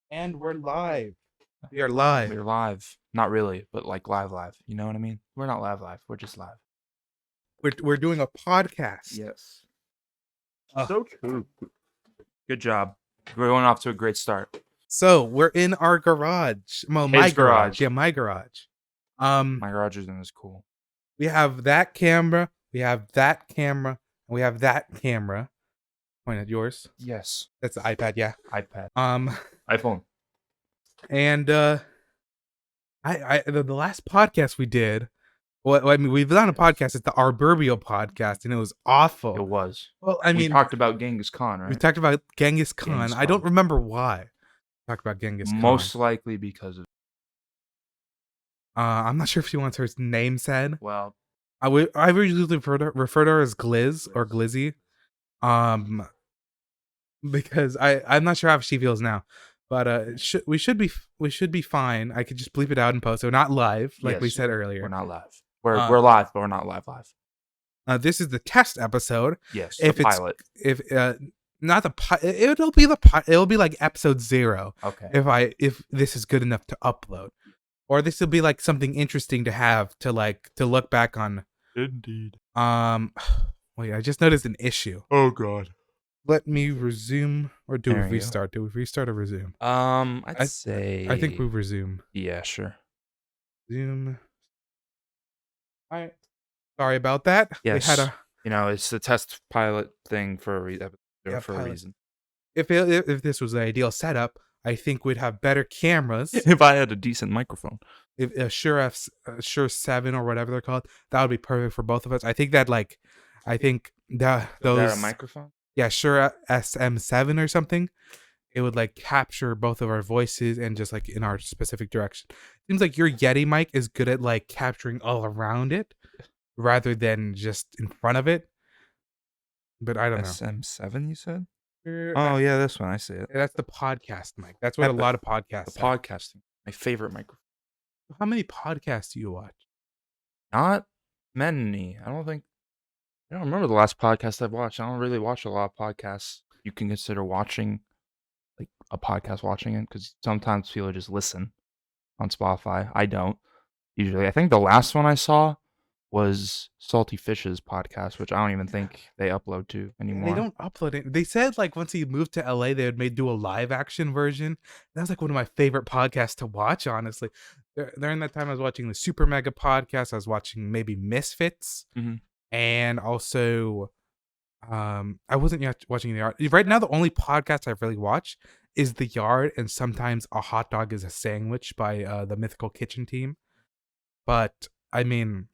And we're live. We are live. We're live. Not really, but like live. You know what I mean? We're not live. We're just live. We're doing a podcast. Yes. Uh, So true. Good job. We're going off to a great start. So we're in our garage. Well, my His garage. Yeah, my garage. My garage is cool. We have that camera. We have that camera. And we have that camera. Point at yours. Yes. That's the iPad. Yeah. iPad. And iPhone. the last podcast we did. Well, I mean, we've done a podcast. It's the Arboreal podcast, and it was awful. It was. Well, I mean, we talked about Genghis Khan, right? We talked about Genghis Khan. Genghis I don't remember why. We talked about Genghis Khan. Most likely because of. I'm not sure if she wants her name said. Well, I usually refer to her as Gliz or Glizzy, because I'm not sure how she feels now, but we should be fine. I could just bleep it out in post. So not live, like we said earlier. We're not live. We're live, but we're not live. This is the test episode. Yes, if the pilot. Not the it'll be like episode 0. Okay. If this is good enough to upload, or this will be like something interesting to have to look back on. Indeed. Wait, I just noticed an issue. Oh God. Let me resume, or do we restart? Do we restart or resume? I'd say. I think we resume. Yeah, sure. Resume. All right. Sorry about that. Yes. We had it's the test pilot thing for a reason. If this was the ideal setup, I think we'd have better cameras. If I had a decent microphone. If a Shure 7 or whatever they're called, that would be perfect for both of us. I think that those. Is that a microphone? Yeah, Shure SM7 or something. It would like capture both of our voices and just like in our specific direction. Seems like your Yeti mic is good at like capturing all around it rather than just in front of it. But I don't know. SM7, you said? Oh yeah, this one, I see it. That's the podcast mic. That's what a lot of podcasts. The podcasting, my favorite microphone. How many podcasts do you watch? Not many. I don't remember the last podcast I've watched. I don't really watch a lot of podcasts. You can consider watching, like a podcast, watching it, because sometimes people just listen on Spotify. I don't usually. I think the last one I saw was Salty Fish's podcast, which I don't even think they upload to anymore. They don't upload it. They said like once he moved to LA, they would do a live action version. That was like one of my favorite podcasts to watch, honestly. During that time, I was watching the Super Mega podcast. I was watching maybe Misfits, and also, I wasn't yet watching The Yard. Right now, the only podcast I've really watched is The Yard, and sometimes A Hot Dog is a Sandwich by the Mythical Kitchen team. But I mean,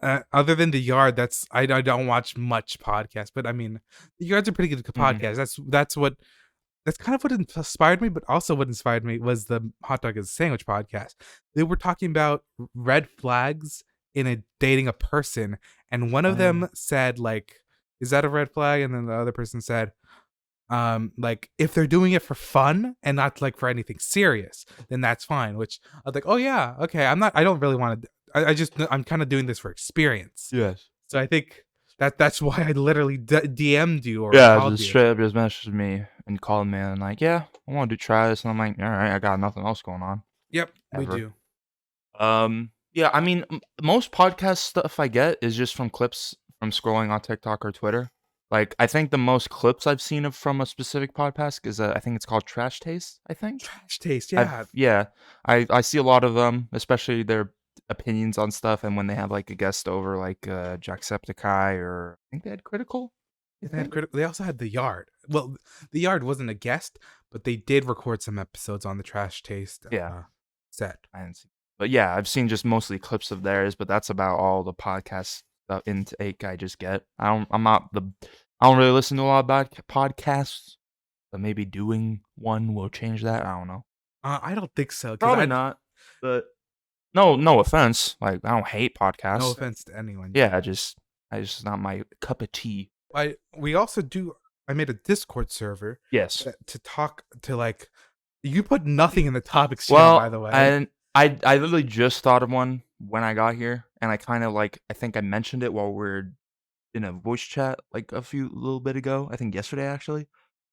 other than The Yard, I don't watch much podcast. But I mean, The Yard's a pretty good podcast. That's kind of what inspired me, but also what inspired me was the Hot Dog is a Sandwich podcast. They were talking about red flags in dating a person, and one of them said, like, is that a red flag? And then the other person said, like, if they're doing it for fun and not like for anything serious, then that's fine. Which I was like, oh yeah, okay. I don't really want to. I'm kind of doing this for experience. Yes. So I think that's why I literally DM'd you or called you. Straight up just messaged me and called me and like, yeah, I want to try this. And I'm like, all right, I got nothing else going on. Yep, we do. Yeah, I mean, most podcast stuff I get is just from clips from scrolling on TikTok or Twitter. Like, I think the most clips I've seen from a specific podcast is I think it's called Trash Taste. I think Trash Taste. Yeah, I see a lot of them, especially their opinions on stuff, and when they have like a guest over, like Jacksepticeye, or I think they had Critical. They also had The Yard. Well, The Yard wasn't a guest, but they did record some episodes on the Trash Taste set. I didn't see. But yeah, I've seen just mostly clips of theirs, but that's about all the podcast intake I just get. I don't really listen to a lot of podcasts, but maybe doing one will change that. I don't know. I don't think so. Probably not. But no offense. Like, I don't hate podcasts. No offense to anyone. Yeah, just not my cup of tea. We also do. I made a Discord server. Yes. To talk to, like, you put nothing in the topics channel, by the way. And I literally just thought of one when I got here, and I kind of I think I mentioned it while we're in a voice chat like a little bit ago. I think yesterday actually,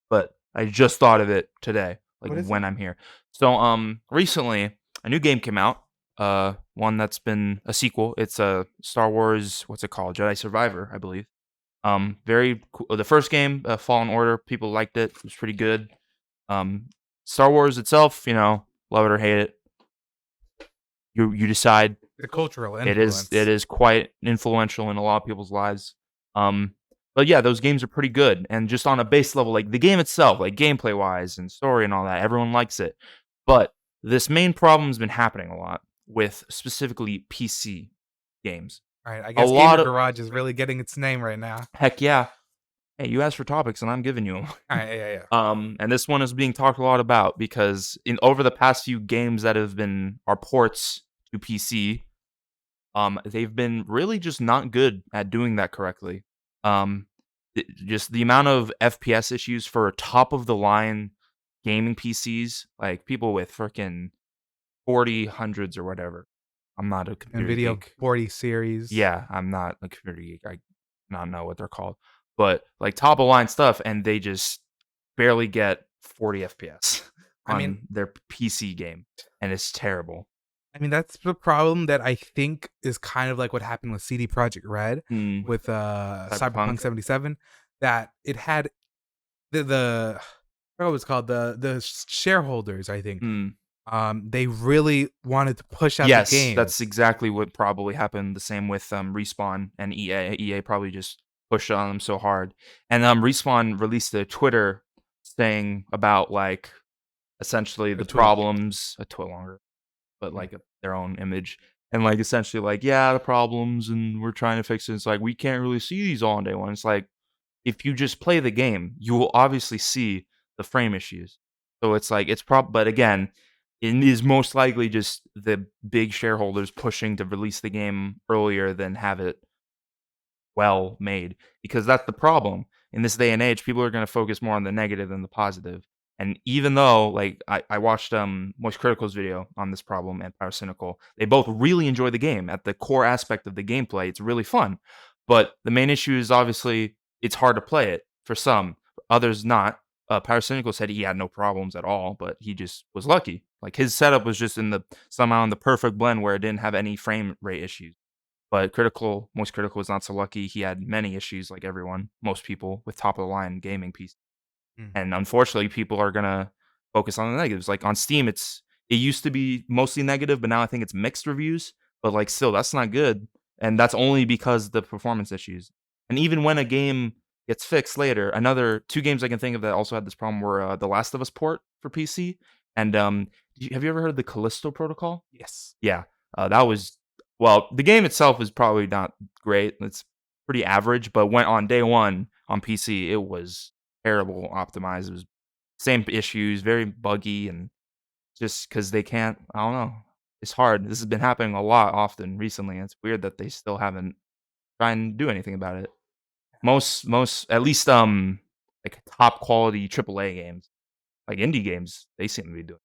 but I just thought of it today. like What is when it? I'm here. So recently a new game came out. One that's been a sequel. It's a Star Wars. What's it called? Jedi Survivor, I believe. Very cool. The first game, Fallen Order, people liked it. It was pretty good. Um, Star Wars itself, love it or hate it. You decide. The cultural It influence. is quite influential in a lot of people's lives. Um, but yeah, those games are pretty good, and just on a base level, like the game itself, like gameplay wise and story and all that, everyone likes it. But this main problem has been happening a lot with specifically PC games. All right, I A guess Gamer lot of Garage is really getting its name right now. heck yeah. Hey, you asked for topics, and I'm giving you them. All right, yeah, yeah. And this one is being talked a lot about because in over the past few games that have been our ports to PC, they've been really just not good at doing that correctly. Just the amount of FPS issues for top of the line gaming PCs, like people with freaking 40 hundreds or whatever. I'm not a computer NVIDIA geek. 40 series. Yeah, I'm not a computer geek. I not know what they're called, but like top of line stuff, and they just barely get 40 FPS I mean, on their PC game, and it's terrible. that's the problem that I think is kind of like what happened with CD Projekt Red Mm, with Cyberpunk Cyberpunk. 77, that it had the what was called the shareholders, I think. Mm. They really wanted to push out the Yes, that's games. exactly what probably happened. The same with Respawn and EA. EA probably just pushed on them so hard, and Respawn released a Twitter saying about like essentially A the tweet. problems. A tweet longer, but Mm. like their own image, and like essentially like yeah, the problems, and we're trying to fix it. It's like we can't really see these all on day one. It's like if you just play the game, you will obviously see the frame issues. So it's like but again, it is most likely just the big shareholders pushing to release the game earlier than have it well made, because that's the problem. In this day and age, people are going to focus more on the negative than the positive. And even though like I watched Moist Critical's video on this problem and Power Cynical, they both really enjoy the game. At the core aspect of the gameplay, it's really fun. But the main issue is obviously it's hard to play it for some, others not. Power Cynical said he had no problems at all, but he just was lucky. Like his setup was just somehow in the perfect blend where it didn't have any frame rate issues. But Most Critical was not so lucky. He had many issues, like everyone, most people with top of the line gaming PC. Mm. And unfortunately, people are gonna focus on the negatives. Like on Steam, it used to be mostly negative, but now I think it's mixed reviews. But like still, that's not good, and that's only because the performance issues. And even when a game gets fixed later, another two games I can think of that also had this problem were the Last of Us port for PC. And have you ever heard of the Callisto Protocol? Yes. Yeah, that was well. The game itself was probably not great. It's pretty average, but went on day one on PC, it was terrible optimized. It was same issues, very buggy, and just because they can't. I don't know. It's hard. This has been happening a lot often recently. And it's weird that they still haven't tried and do anything about it. Most at least like top quality AAA games, like indie games, they seem to be doing.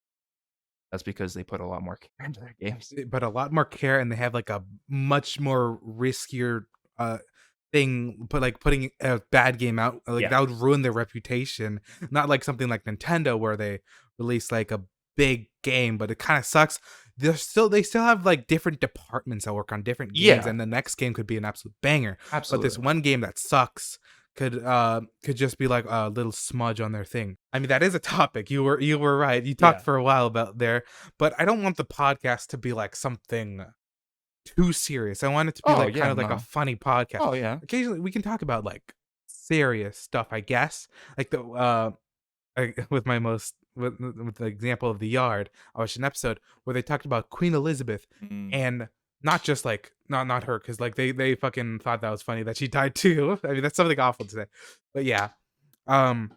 That's because they put a lot more care into their games. But a lot more care, and they have like a much more riskier uh thing, but like putting a bad game out, like Yeah. that would ruin their reputation. Not like something like Nintendo where they release like a big game, but it kind of sucks. They still have like different departments that work on different games, Yeah, and the next game could be an absolute banger. But this absolutely. one game that sucks could just be like a little smudge on their thing. I mean, that is a topic. You were right. You talked Yeah. for a while about there, but I don't want the podcast to be like something too serious. I want it to be Oh, like kind yeah, of like a no. funny podcast. Oh, yeah. Occasionally we can talk about like serious stuff, I guess. Like with my most with the example of the yard, I watched an episode where they talked about Queen Elizabeth, Mm. and not just like not her, because like they fucking thought that was funny that she died too. I mean, that's something awful to say, but yeah. Um,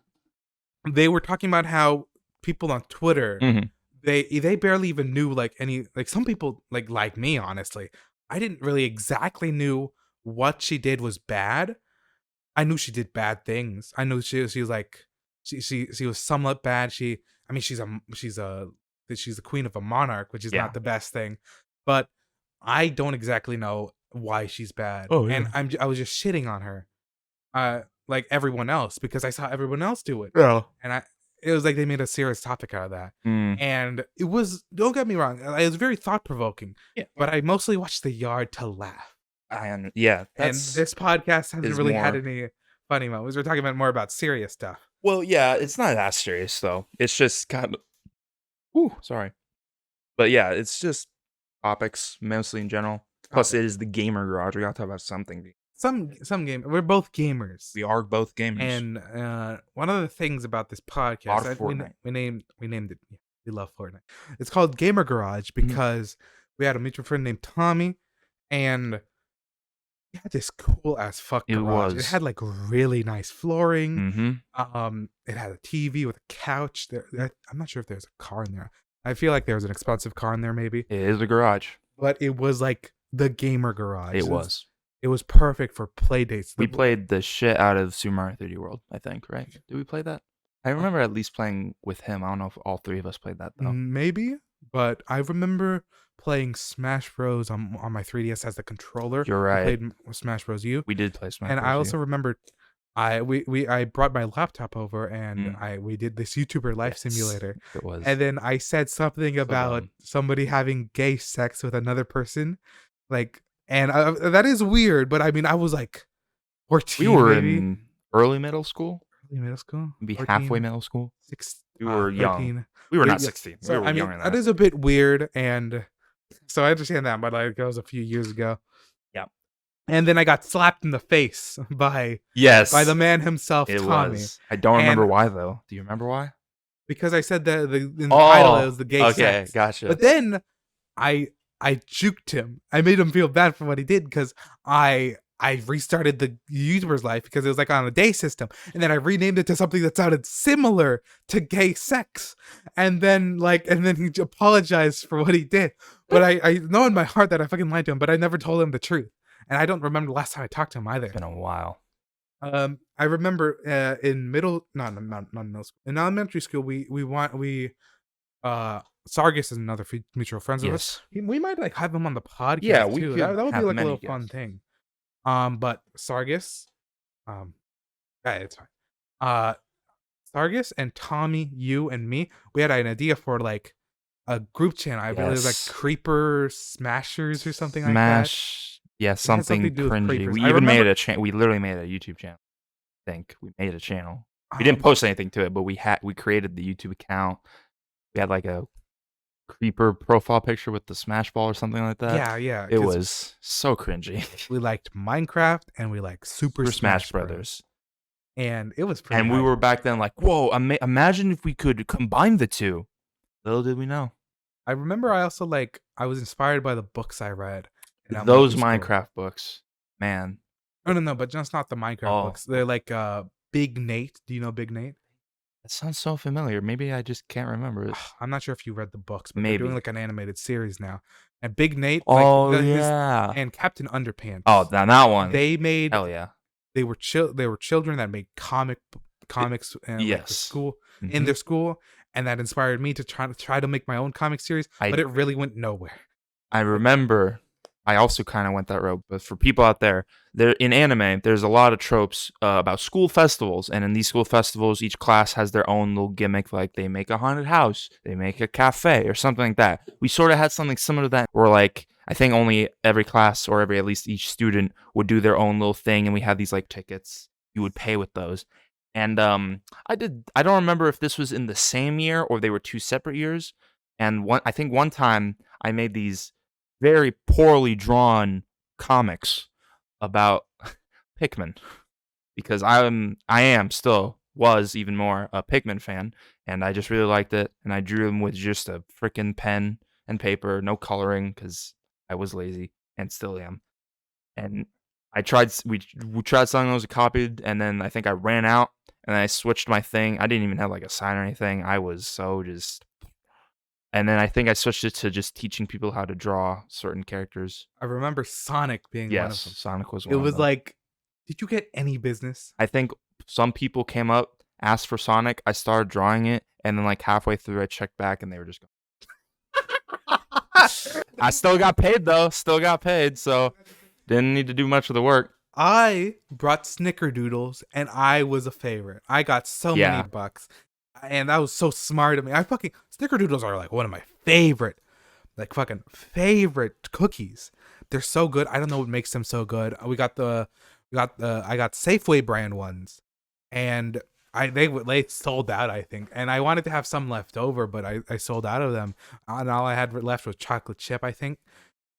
they were talking about how people on Twitter, Mhm. they barely even knew like any, like some people like me, honestly. I didn't really exactly knew what she did was bad. I knew she did bad things. I knew she was like she was somewhat bad. I mean she's the queen of a monarch, which is not Yeah. the best thing. But I don't exactly know why she's bad. Oh, And yeah. I was just shitting on her. Like everyone else, because I saw everyone else do it. Yeah. And it was like they made a serious topic out of that. Mm, And it was, don't get me wrong, it was very thought provoking, yeah. but I mostly watched The Yard to laugh. Yeah, And that's this podcast hasn't is really had more. any funny moments. We're talking about more about serious stuff. Well, yeah, it's not that serious though. It's just kind of. Ooh, sorry. But yeah, it's just topics mostly in general. Plus, Okay. it is the gamer garage. We gotta talk about something. Some game. We're both gamers, We are both gamers. and one of the things about this A lot podcast, of Fortnite. we named it. Yeah, we love Fortnite. It's called Gamer Garage Mhm. because we had a mutual friend named Tommy, and we had this cool as fuck It garage. It was. had like really nice flooring. Mm-hmm. It had a TV with a couch. I'm not sure if there's a car in there. I feel like there was an expensive car in there, maybe, It is a garage. but it was like the gamer garage. It was. It was perfect for play dates. We played the shit out of Super Mario 3D World, I think, right? Did we play that? I remember at least playing with him. I don't know if all three of us played that though. Maybe, but I remember playing Smash Bros on my 3DS as the controller. You're We right. played Smash Bros U, We did play Smash and Bros. I also remember I brought my laptop over and we did this YouTuber life simulator. It was. And then I said something about dumb. somebody having gay sex with another person, like, and that is weird. But I mean, I was like 14, We were maybe in early middle school, early middle school, maybe 14, halfway middle school. 6, We were young. 13. We were Yeah, not yeah. 16. So we were I mean, younger than that that. is a bit weird, and so I understand that, but like that was a few years ago. Yeah. And then I got slapped in the face by Yes. the man himself, It Tommy, was. I don't remember And- why though. Do you remember why? because I said that in the title it was the gay okay, sex. gotcha. But then I juked him. I made him feel bad for what he did because I restarted the YouTuber's life because it was like on a day system, and then I renamed it to something that sounded similar to gay sex, and then he apologized for what he did. But I know in my heart that I fucking lied to him, but I never told him the truth, and I don't remember the last time I talked to him either. It's been a while. I remember in not middle school, in elementary school, Sargis is another mutual friends of us. Yes. We might like have him on the podcast. Yeah, we too. could That would be have like a many little fun guests. thing. But Sargis, yeah, it's fine. Sargis and Tommy, you and me, we had an idea for like a group channel. I believe it was like Yes. Creeper Smashers or something like that. Smash. Yeah, something something to do with cringy. creepers. We I even made remember- a channel. We literally made a YouTube channel. I think we made a channel. We Um, didn't post anything to it, but we created the YouTube account. We had like a creeper profile picture with the Smash Ball or something like that. yeah. It 'cause was so cringy. we liked Minecraft and we liked Super Smash Bros. Brothers. And it was pretty. And we hype. were back then like, whoa, imagine if we could combine the two. Little did we know. I remember I also I was inspired by the books I read. in Those elementary school. Minecraft books, man. No, but just not the Minecraft books. They're like Big Nate. Do you know Big Nate? That sounds so familiar. Maybe I just can't remember it. I'm not sure if you read the books, but they're Maybe. doing like an animated series now. And Big Nate, Oh, his- yeah. and Captain Underpants. Oh, now that one. They made. Hell yeah. They were children that made comics and Yes. the school in Mhm. their school, and that inspired me to try to make my own comic series. But it really went nowhere. I remember I also kind of went that road, but for people out there, in anime, there's a lot of tropes about school festivals, and in these school festivals, each class has their own little gimmick, like they make a haunted house, they make a cafe, or something like that. We sort of had something similar to that, where like I think only every class or at least each student would do their own little thing, and we had these like tickets you would pay with those. And I don't remember if this was in the same year or they were two separate years. And I think one time I made these very poorly drawn comics about Pikmin, because I was even more a Pikmin fan, and I just really liked it, and I drew them with just a freaking pen and paper, no coloring, because I was lazy and still am. And we tried selling those copied, and then I think I ran out, and I switched my thing. I didn't even have like a sign or anything. I was so just. And then I think I switched it to just teaching people how to draw certain characters. I remember Sonic being one of Yes, them. Sonic was one It of was them. like, did you get any business? I think some people came up, asked for Sonic. I started drawing it, and then like halfway through, I checked back, and they were just going. I still got paid though. Still got paid, so didn't need to do much of the work. I brought snickerdoodles, and I was a favorite. I got so Yeah. many bucks. and that was so smart of me. I fucking snickerdoodles are like one of my favorite, like fucking favorite cookies. They're so good. I don't know what makes them so good. I got Safeway brand ones, and they sold out, I think. And I wanted to have some left over, but I sold out of them, and all I had left was chocolate chip, I think.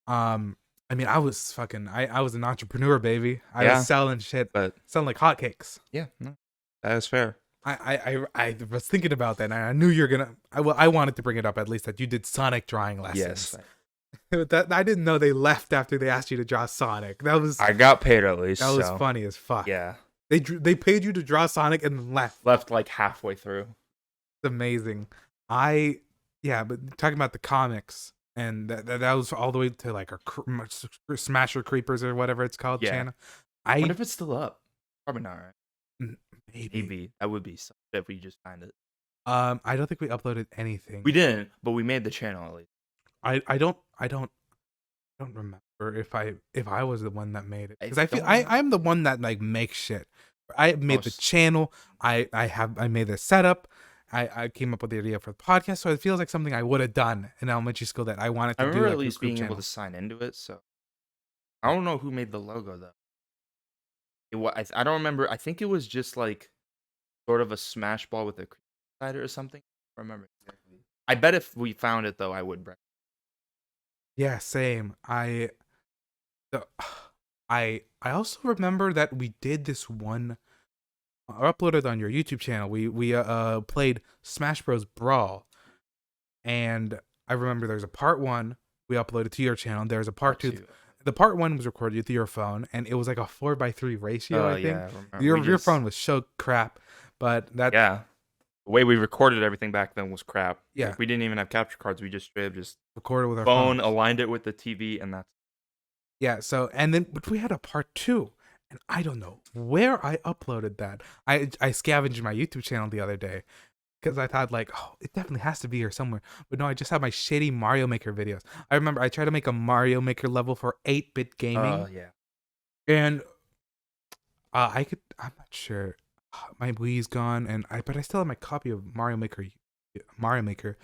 Um, I mean, I was an entrepreneur, baby. I was Yeah, selling shit, but selling like hotcakes. yeah, no, that is fair. I was thinking about that, and I knew you're gonna. I wanted to bring it up at least that you did Sonic drawing Yes, lessons. That I didn't know they left after they asked you to draw Sonic. I got paid at least. That was So funny as fuck. yeah, They paid you to draw Sonic and then left. left like halfway through. It's amazing. Yeah, but talking about the comics, and that was all the way to like our Smasher Creepers or whatever it's called Yeah. channel. I wonder I if it's still up. Probably not, right? maybe. Maybe that would be something if we just find it. I don't think we uploaded anything. We didn't, but we made the channel at least. I don't remember if I was the one that made it, because I feel don't know. I'm the one that like makes shit. I made the Most- channel. I made the setup. I came up with the idea for the podcast, so it feels like something I would have done in elementary school that I wanted to I do. remember Like at least group being able channel. to sign into it. So I don't know who made the logo though. I don't remember. I think it was just like sort of a smash ball with a cream cider or something. I don't remember exactly. I bet if we found it though, I would. Yeah, same. The, I also remember that we did this one. Uploaded on your YouTube channel. We played Smash Bros. Brawl, and I remember there's a part one we uploaded to your channel. There's a part two. The part one was recorded with your phone, and it was like a 4:3 ratio. I think Yeah, I remember. your phone was so crap, but that Yeah. The way we recorded everything back then was crap. Yeah. Like, we didn't even have capture cards. We just straight up just recorded with our phone, phones. aligned it with the TV, and that's Yeah. So and then but we had a part two, and I don't know where I uploaded that. I scavenged my YouTube channel the other day, because I thought like, oh, it definitely has to be here somewhere. But no, I just have my shitty Mario Maker videos. I remember I tried to make a Mario Maker level for 8-bit gaming, yeah. and I'm not sure. My Wii's gone, but I still have my copy of Mario Maker. Mario Maker.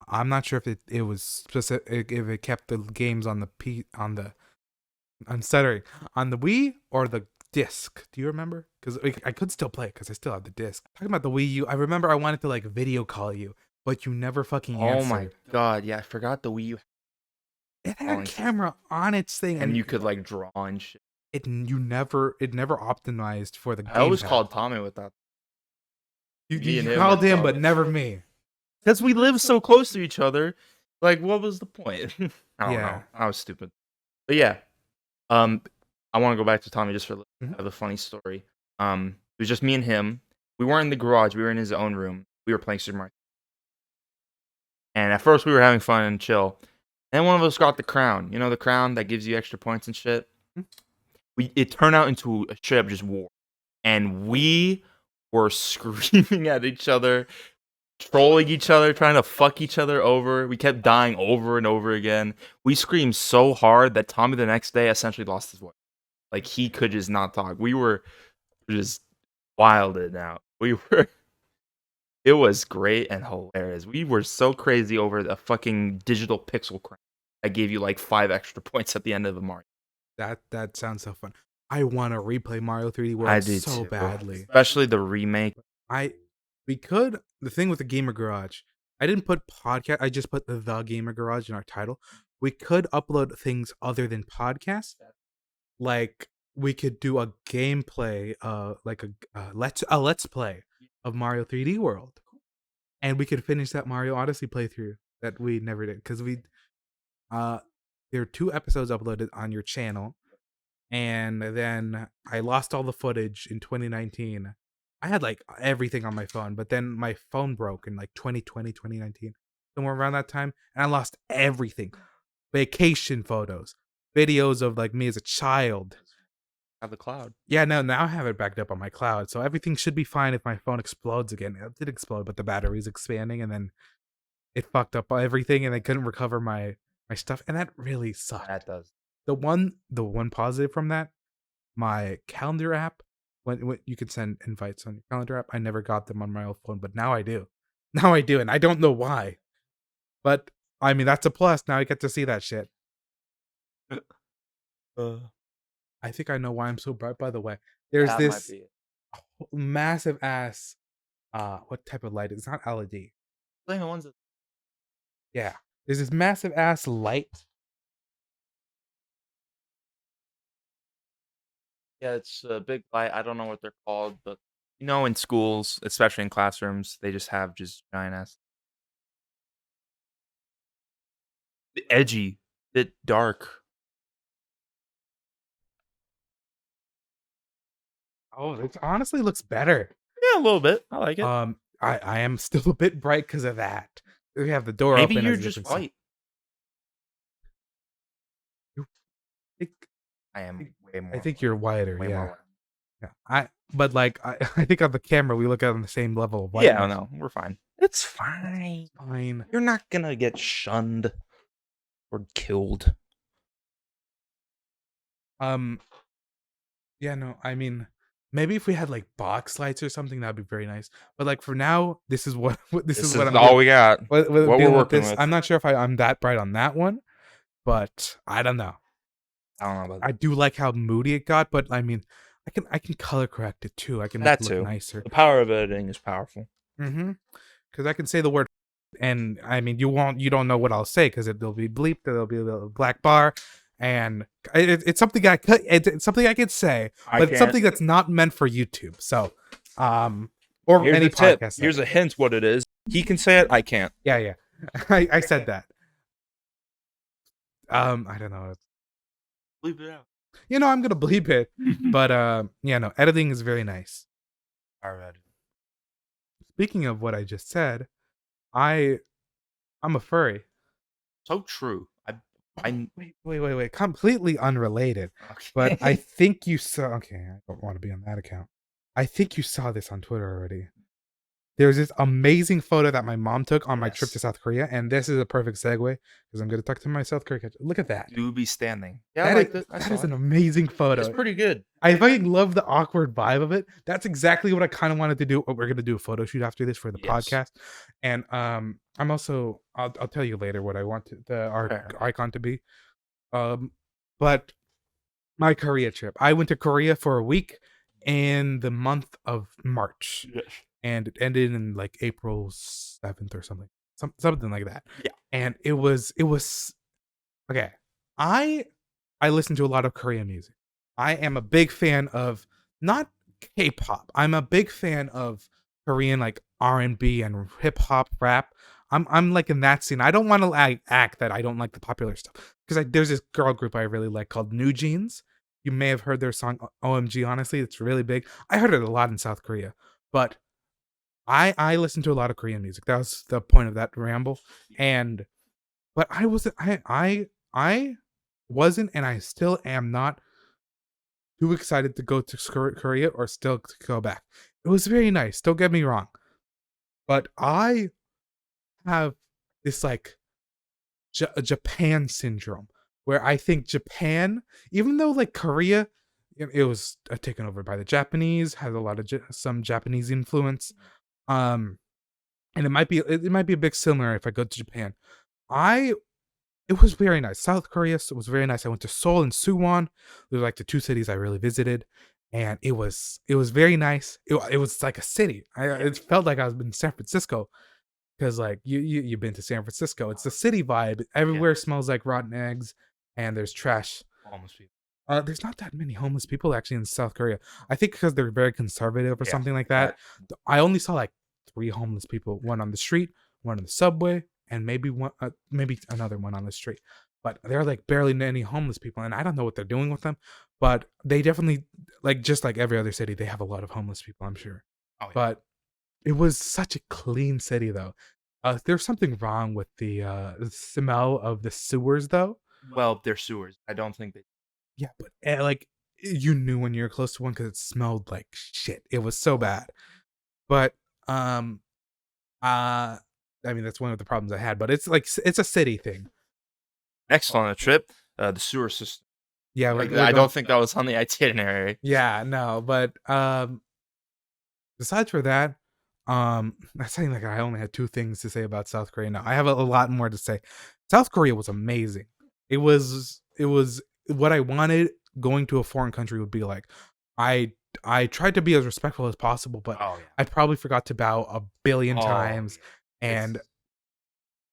I'm not sure if it was specific, if it kept the games on the I'm stuttering, on the Wii or the disc. Do you remember? Because I could still play it because I still have the disc. Talking about the Wii U, I remember I wanted to like video call you, but you never fucking answered. Oh my god, yeah, I forgot the Wii U. It had a camera on its thing, and you could like draw and shit. It never optimized for the. I always gamepad. called Tommy with that. You called him, but never me. Because we live so close to each other. Like, what was the point? I don't know. I was stupid. But yeah. I want to go back to Tommy just for a little bit of a funny story. It was just me and him. We weren't in the garage. We were in his own room. We were playing Super Mario. And at first, we were having fun and chill. And one of us got the crown. You know, the crown that gives you extra points and shit? It turned out into a straight up just war. And we were screaming at each other, trolling each other, trying to fuck each other over. We kept dying over and over again. We screamed so hard that Tommy the next day essentially lost his voice. Like, he could just not talk. We were just wilded out. It was great and hilarious. We were so crazy over the fucking digital pixel crown. I gave you like 5 extra points at the end of the Mario. That sounds so fun. I want to replay Mario 3D World I do so too. badly. Especially the remake. The thing with the Gamer Garage, I didn't put podcast, I just put the Gamer Garage in our title. We could upload things other than podcasts. Like we could do a gameplay, like a let's play of Mario 3D World. And we could finish that Mario Odyssey playthrough that we never did, because there are 2 episodes uploaded on your channel, and then I lost all the footage in 2019. I had like everything on my phone, but then my phone broke in like 2020, 2019, somewhere around that time, and I lost everything. Vacation photos, videos of like me as a child. Have the cloud. Yeah, no, now I have it backed up on my cloud, so everything should be fine if my phone explodes again. It did explode, but the battery's expanding, and then it fucked up everything, and I couldn't recover my stuff, and that really sucked. That does. The one positive from that, my calendar app when you can send invites on your calendar app. I never got them on my old phone, but now I do. Now I do, and I don't know why. But I mean, that's a plus. Now I get to see that shit. Uh, I think I know why I'm so bright. By the way, there's that might this be it. massive ass. What type of light? It's not LED. I think the ones that Yeah, there's this massive ass light. yeah, it's a big light. I don't know what they're called, but in schools, especially in classrooms, they just have just giant ass edgy, bit dark. Oh, it honestly looks better. Yeah, a little bit. I like it. I am still a bit bright because of that. We have the door Maybe open, you're as you just can see. white. You think I am way more. I think you're whiter, way yeah. more. Yeah. But like I think on the camera we look at on the same level of Yeah, whiteness. no, we're fine. It's fine. Fine. You're not gonna get shunned or killed. Um yeah, no, I mean maybe if we had like box lights or something, that'd be very nice. But like for now, this is what This is I'm all doing. we got. With What we're dealing with working this. with. I'm not sure if I'm that bright on that one, but I don't know. I don't know about I do like how moody it got, but I mean, I can color correct it too. I can make that it look too. nicer. The power of editing is powerful. Mm-hmm. Because I can say the word, and I mean, you don't know what I'll say because it'll be bleeped. There'll be a little black bar, and it's something it's something I can say, but it's something that's not meant for YouTube. So, or Here's any a tip. podcast. Here's a hint. What it is. He can say it. I can't. Yeah. I said that. I don't know. Leave it out. I'm gonna bleep it, but yeah, no, editing is very nice. All right. Speaking of what I just said, I'm a furry. So true. I Wait. Completely unrelated. But I think you saw. Okay, I don't want to be on that account. I think you saw this on Twitter already. There's this amazing photo that my mom took on my trip to Yes. South Korea, and this is a perfect segue because I'm going to talk to my South Korea. Look at that. do be standing. Yeah, I like it. That is an amazing photo. It's pretty good. I fucking love the awkward vibe of it. That's exactly what I kind of wanted to do. We're gonna do a photo shoot after this for the Yes. podcast, and I'm also I'll tell you later what I want our Fair. icon to be. But my Korea trip, I went to Korea for a week in the month of March, Yes. and it ended in like April 7th or something like that. Yeah. And it was okay. I listen to a lot of Korean music. I am a big fan of not K-pop. I'm a big fan of Korean like R&B and hip hop rap. I'm like in that scene. I don't want to act that I don't like the popular stuff because there's this girl group I really like called New Jeans. You may have heard their song OMG. Honestly, it's really big. I heard it a lot in South Korea, but I listen to a lot of Korean music. That was the point of that ramble. And but I wasn't I wasn't and I still am not too excited to go to Korea or still to go back. It was very nice, don't get me wrong. But I have this like Japan syndrome where I think Japan, even though like Korea, it was taken over by the Japanese, has a lot of some Japanese influence. And it might be a bit similar if I go to Japan. It was very nice. South Korea was very nice. I went to Seoul and Suwon. Those are like the two cities I really visited, and it was very nice. It was like a city. It felt like I was in San Francisco because like you've been to San Francisco. It's the city vibe. Everywhere smells like rotten eggs, and there's trash. Almost people. There's not that many homeless people actually in South Korea. I think because they're very conservative or something like that. I only saw like 3 homeless people. One on the street, one on the subway, and maybe maybe another one on the street. But there are like barely any homeless people, and I don't know what they're doing with them. But they definitely just like every other city, they have a lot of homeless people. I'm sure. Oh, yeah. But it was such a clean city, though. There's something wrong with the smell of the sewers, though. Well, they're sewers. I don't think they. Yeah, but like you knew when you were close to one because it smelled like shit. It was so bad. But I mean that's one of the problems I had. But it's like it's a city thing. Next on the trip, the sewer system. Yeah, Like, we're I going. don't think that was on the itinerary. Yeah, no, but besides for that, I'm saying like I only had 2 things to say about South Korea. No, I have a lot more to say. South Korea was amazing. It was what I wanted going to a foreign country would be like. I I tried to be as respectful as possible, but Oh, yeah. I probably forgot to bow a billion Oh, times, yeah. and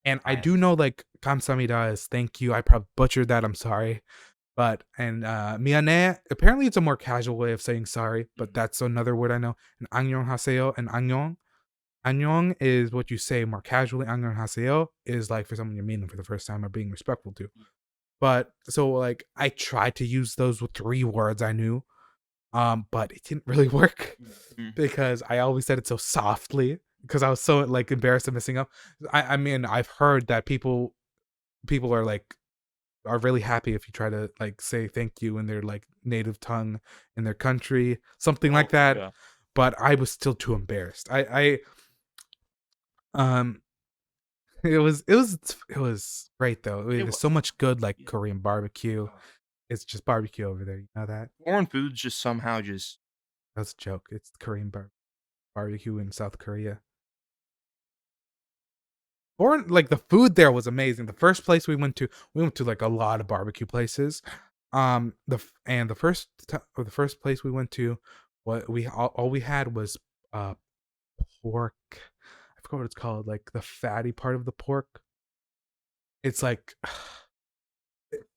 It's I I do know like kamsamida is thank you. I probably butchered that. I'm sorry. But and miane, apparently it's a more casual way of saying sorry, but Mhm. that's another word I know. And annyeonghaseyo and annyeong. Annyeong is what you say more casually. Annyeonghaseyo is like for someone you're meeting for the first time or being respectful to. But so like I tried to use those with 3 words I knew, but it didn't really work Mhm. because I always said it so softly because I was so like embarrassed of messing up. I mean I've heard that people are like are really happy if you try to like say thank you in their like native tongue in their country, something like Oh, that. yeah. But I was still too embarrassed. Um it was great though. It There's so was. much good like Yeah. Korean barbecue. It's just barbecue over there. You know that? Foreign foods just somehow just That's a joke. It's Korean barbecue in South Korea. Or like the food there was amazing. The first place we went to like a lot of barbecue places. The the first place we went to, what we all we had was uh pork. I forgot what it's called. Like the fatty part of the pork. It's like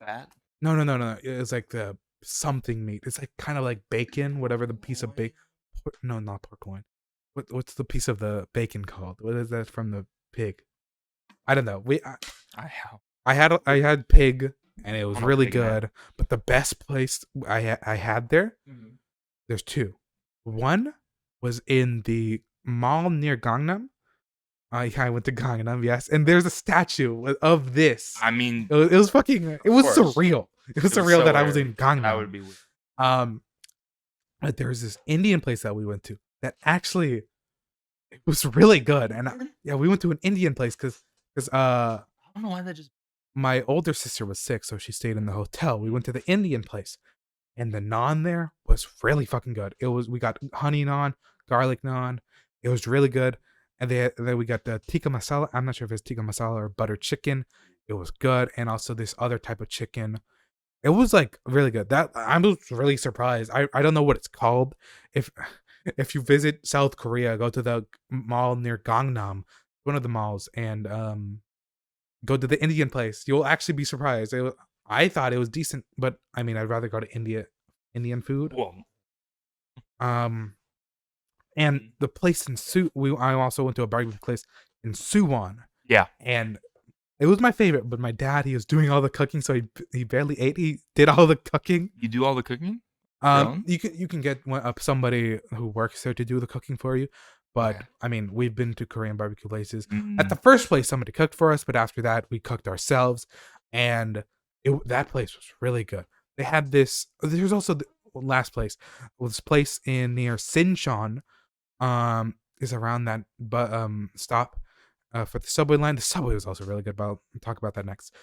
fat. no. It's like the something meat. It's like kind of like bacon, whatever the piece of bacon. No, not pork loin. What's the piece of the bacon called? What is that from the pig? I don't know. I have. I had pig and it was I'm a really pig man. good. But the best place I had there, Mhm. there's 2. One was in the mall near Gangnam. I went to Gangnam, yes, and there's a statue of this. I mean, It was fucking. It of was course. surreal. It was It was surreal so that I was weird. in That Gangnam. would be weird. Um, but there was this Indian place that we went to that actually it was really good, and yeah, we went to an Indian place because I don't know why that just my older sister was sick, so she stayed in the hotel. We went to the Indian place, and the naan there was really fucking good. We got honey naan, garlic naan. It was really good, and then we got the tikka masala. I'm not sure if it's tikka masala or butter chicken. It was good, and also this other type of chicken. It was like really good. That I was really surprised. I don't know what it's called. If if you visit South Korea, go to the mall near Gangnam, one of the malls, and go to the Indian place. You'll actually be surprised. I thought it was decent, but I mean, I'd rather go to Indian food. well. Um, and Mhm. the place in I also went to a barbecue place in Suwon, Yeah. and it was my favorite. But my dad, he was doing all the cooking, so he barely ate. He did all the cooking. You do all the cooking? Your own? You can get somebody who works there to do the cooking for you. Okay. But I mean, we've been to Korean barbecue places. At the Mm. first place, somebody cooked for us, but after that, we cooked ourselves, and that place was really good. They had this. There's also the last place. Well, this place in near Sinchon, is around that but stop for the subway line. The subway was also really good. But I'll talk about that next.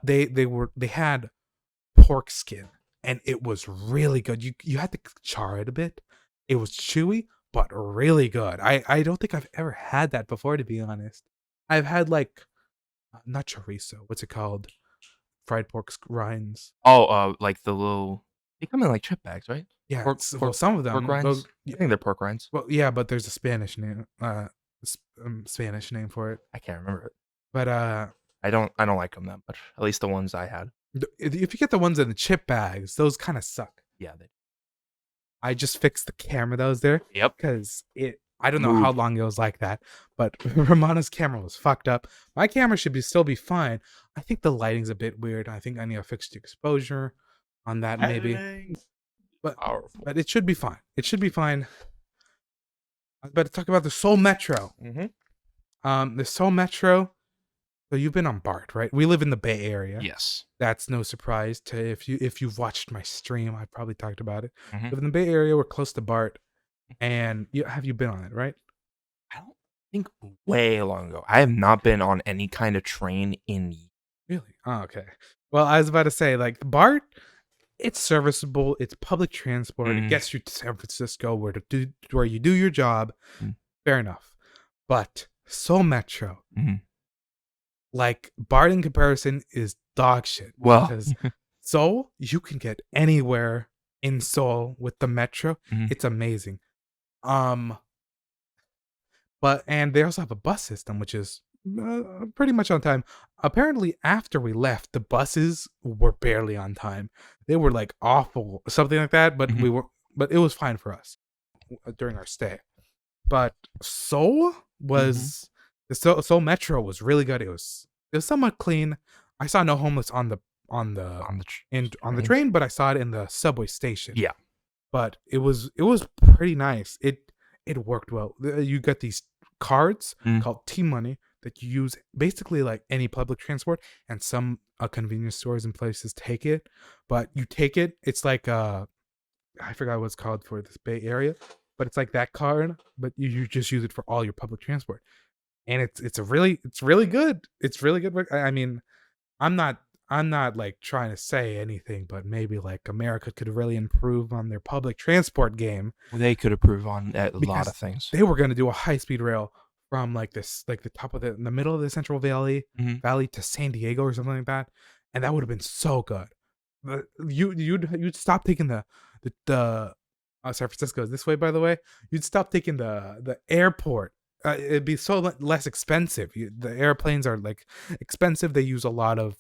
They had pork skin, and it was really good. You had to char it a bit. It was chewy, but really good. I don't think I've ever had that before, to be honest. I've had like not chorizo. What's it called? Fried pork rinds. Oh, like the little they come in like chip bags, right? Yeah, Pork well, pork some of pork them. rinds? I think they're pork rinds. Well, yeah, but there's a Spanish name. Spanish name for it. I can't remember it. But I don't like them that much. At least the ones I had. if you get the ones in the chip bags, those kind of suck. Yeah, they I just fixed the camera that was there Yep. because I don't know how Mood. long it was like that, but Romano's camera was fucked up. My camera should still be fine. I think the lighting's a bit weird. I think I need to fix the exposure on that maybe, Editing. but Powerful. it should be fine. It should be fine. I was about to talk about the Seoul Metro. Mhm. The Seoul Metro. So you've been on BART, right? We live in the Bay Area. Yes. That's no surprise to if you've watched my stream. I probably talked about it. Mhm. Live in the Bay Area. We're close to BART, and have you been on it, right? I don't think way long ago. I have not been on any kind of train in Really? Oh, okay. Well, I was about to say, like, BART. it's serviceable. It's public transport. It Mhm. gets you to San Francisco where you do your job. Mm. Fair enough. But Seoul Metro, Mhm. like BART in comparison, is dog shit Well, because Seoul, you can get anywhere in Seoul with the metro. mhm. It's amazing. Um, and they also have a bus system, which is pretty much on time. Apparently, after we left, the buses were barely on time. They were like awful, something like that. But Mhm. but it was fine for us during our stay. But Seoul Mhm. was the Seoul Metro was really good. It was somewhat clean. I saw no homeless on the On the on the train? train, but I saw it in the subway station. Yeah. But it was pretty nice. It worked well. You get these cards Mm. called T Money that you use basically like any public transport, and some convenience stores and places take it. But you take it, it's like I forgot what it's called for this Bay Area, but it's like that card, but you just use it for all your public transport, and it's really good. It's really good. I mean, I'm not I'm not like trying to say anything, but maybe like America could really improve on their public transport game They could improve on a lot because of things. they were going to do a high speed rail from like this like the top of the in the middle of the Central Mhm. Valley to San Diego or something like that, and that would have been so good. But you'd stop taking the San Francisco is this way, by the way. You'd stop taking the airport. It'd be so less expensive. The airplanes are like expensive. They use a lot of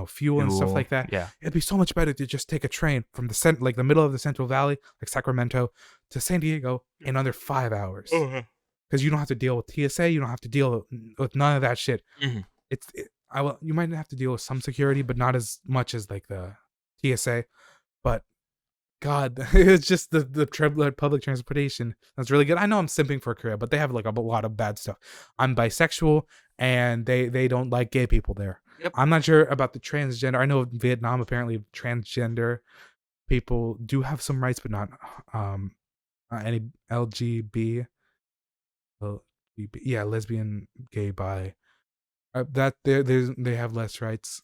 fuel and stuff Fuel, like that. yeah. It'd be so much better to just take a train from like the middle of the Central Valley, like Sacramento, to San Diego in under 5 hours. Uh-huh. Because you don't have to deal with TSA. You don't have to deal with none of that shit. Mhm. You might have to deal with some security, but not as much as like the TSA. But God, it's just the public transportation that's really good. I know I'm simping for Korea, but they have like a lot of bad stuff. I'm bisexual, and they don't like gay people there. Yep. I'm not sure about the transgender. I know in Vietnam apparently transgender people do have some rights, but not any LGB. Yeah, lesbian, gay, bi. That they have less rights,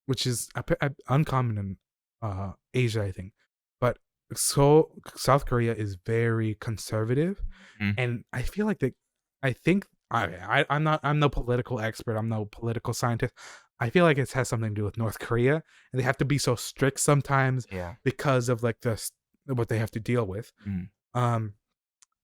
which is uncommon in Asia, I think. But South Korea is very conservative, Mhm. and I feel like I think I'm no political expert. I'm no political scientist. I feel like it has something to do with North Korea, and they have to be so strict sometimes Yeah. because of like what they have to deal with. Mhm. Um,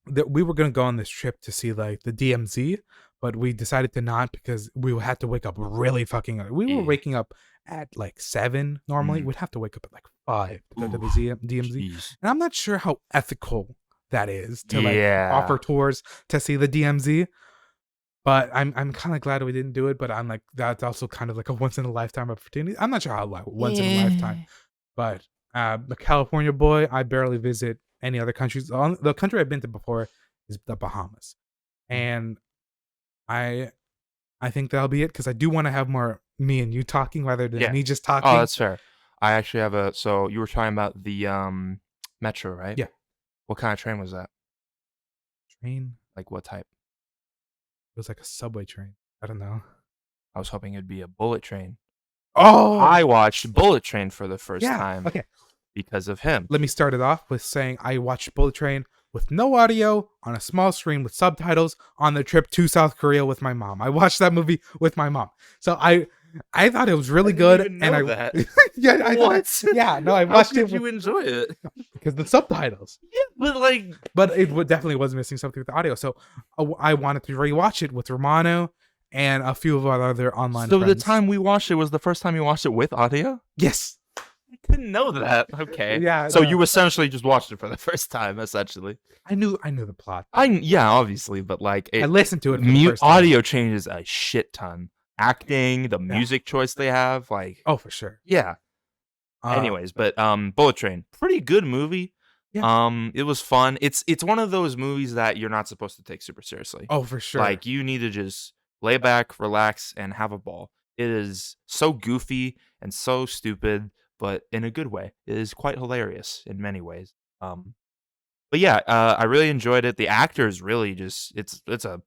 that we were gonna go on this trip to see like the DMZ, but we decided to not because we had to wake up really fucking early. We were Yeah. waking up at like 7 normally. Mhm. We'd have to wake up at like 5 to go to the Oof. DMZ. Jeez. And I'm not sure how ethical that is to like Yeah. offer tours to see the DMZ. But I'm kind of glad we didn't do it. But I'm like that's also kind of like a once in a lifetime opportunity. I'm not sure how once in a lifetime, Yeah. but the California boy, I barely visit any other countries. The country I've been to before is the Bahamas, Mm. and I I think that'll be it because I do want to have more me and you talking rather than Yeah. me just Oh, talking. that's fair. I actually have so you were talking about the, metro, right? Yeah, What kind of train was that? train. Like, what type? It was like a subway train. I don't know. I was hoping it'd be a bullet train. Oh I watched Bullet Train for the first yeah. time Okay. because of him. Let me start it off with saying I watched Bullet Train with no audio on a small screen with subtitles on the trip to South Korea with my mom. I watched that movie with my mom. So I thought it was really good, even and know I that. yeah I What? thought yeah no I How watched could it you enjoy it? because the subtitles. Yeah, but, like But definitely was missing something with the audio. So I wanted to rewatch it with Romano and a few of our other online so the friends. time we watched it was the first time you watched it with audio? Yes. I didn't know that. Okay. Yeah. So no. you essentially just watched it for the first time, essentially. I knew the plot. Yeah, obviously, but like I it listened to it for the mute first time. audio changes a shit ton. Acting, the music choice they have, like Oh, for sure. yeah. Anyways, but Bullet Train, pretty good movie. Yeah. It was fun. It's one of those movies that you're not supposed to take super seriously. Oh, for sure. Like you need to just lay back, relax, and have a ball. It is so goofy and so stupid, but in a good way. It is quite hilarious in many ways. But yeah, I really enjoyed it. The actors really just it's a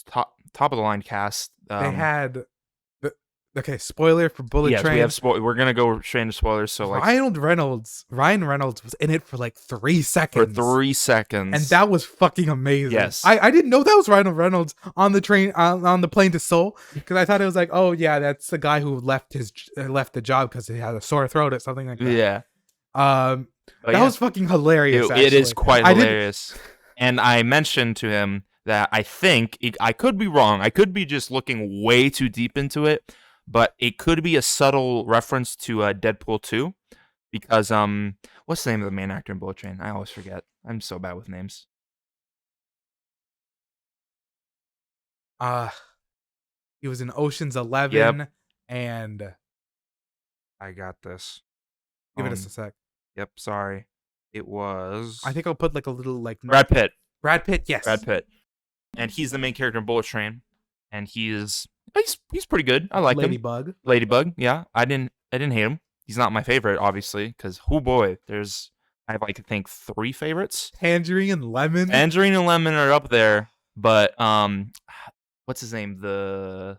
top of the line cast. They had okay, spoiler for Bullet Yes, Train. we're gonna go straight into spoilers. So like Ryan Reynolds was in it for like 3 for seconds. 3 seconds, And that was fucking amazing. Yes. I didn't know that was Ryan Reynolds on the train on the plane to Seoul, because I thought it was like, oh yeah, that's the guy who left the job because he had a sore throat or something like that. Yeah. But That was fucking hilarious. It is actually. quite hilarious. And I mentioned to him that I think I could be wrong. I could be just looking way too deep into it, but it could be a subtle reference to Deadpool 2, because what's the name of the main actor in Bullet Train? I always forget. I'm so bad with names. He was in Ocean's 11, and I got this. give it us a sec. Yep, sorry. It was I think I'll put like a little like Brad Pitt. Brad Pitt, yes. Brad Pitt. And he's the main character in Bullet Train, and he's pretty good. I like him. Ladybug, yeah. I didn't hate him. He's not my favorite, obviously, because I have like I think 3 favorites. Tangerine and Lemon. Tangerine and Lemon are up there, but what's his name? The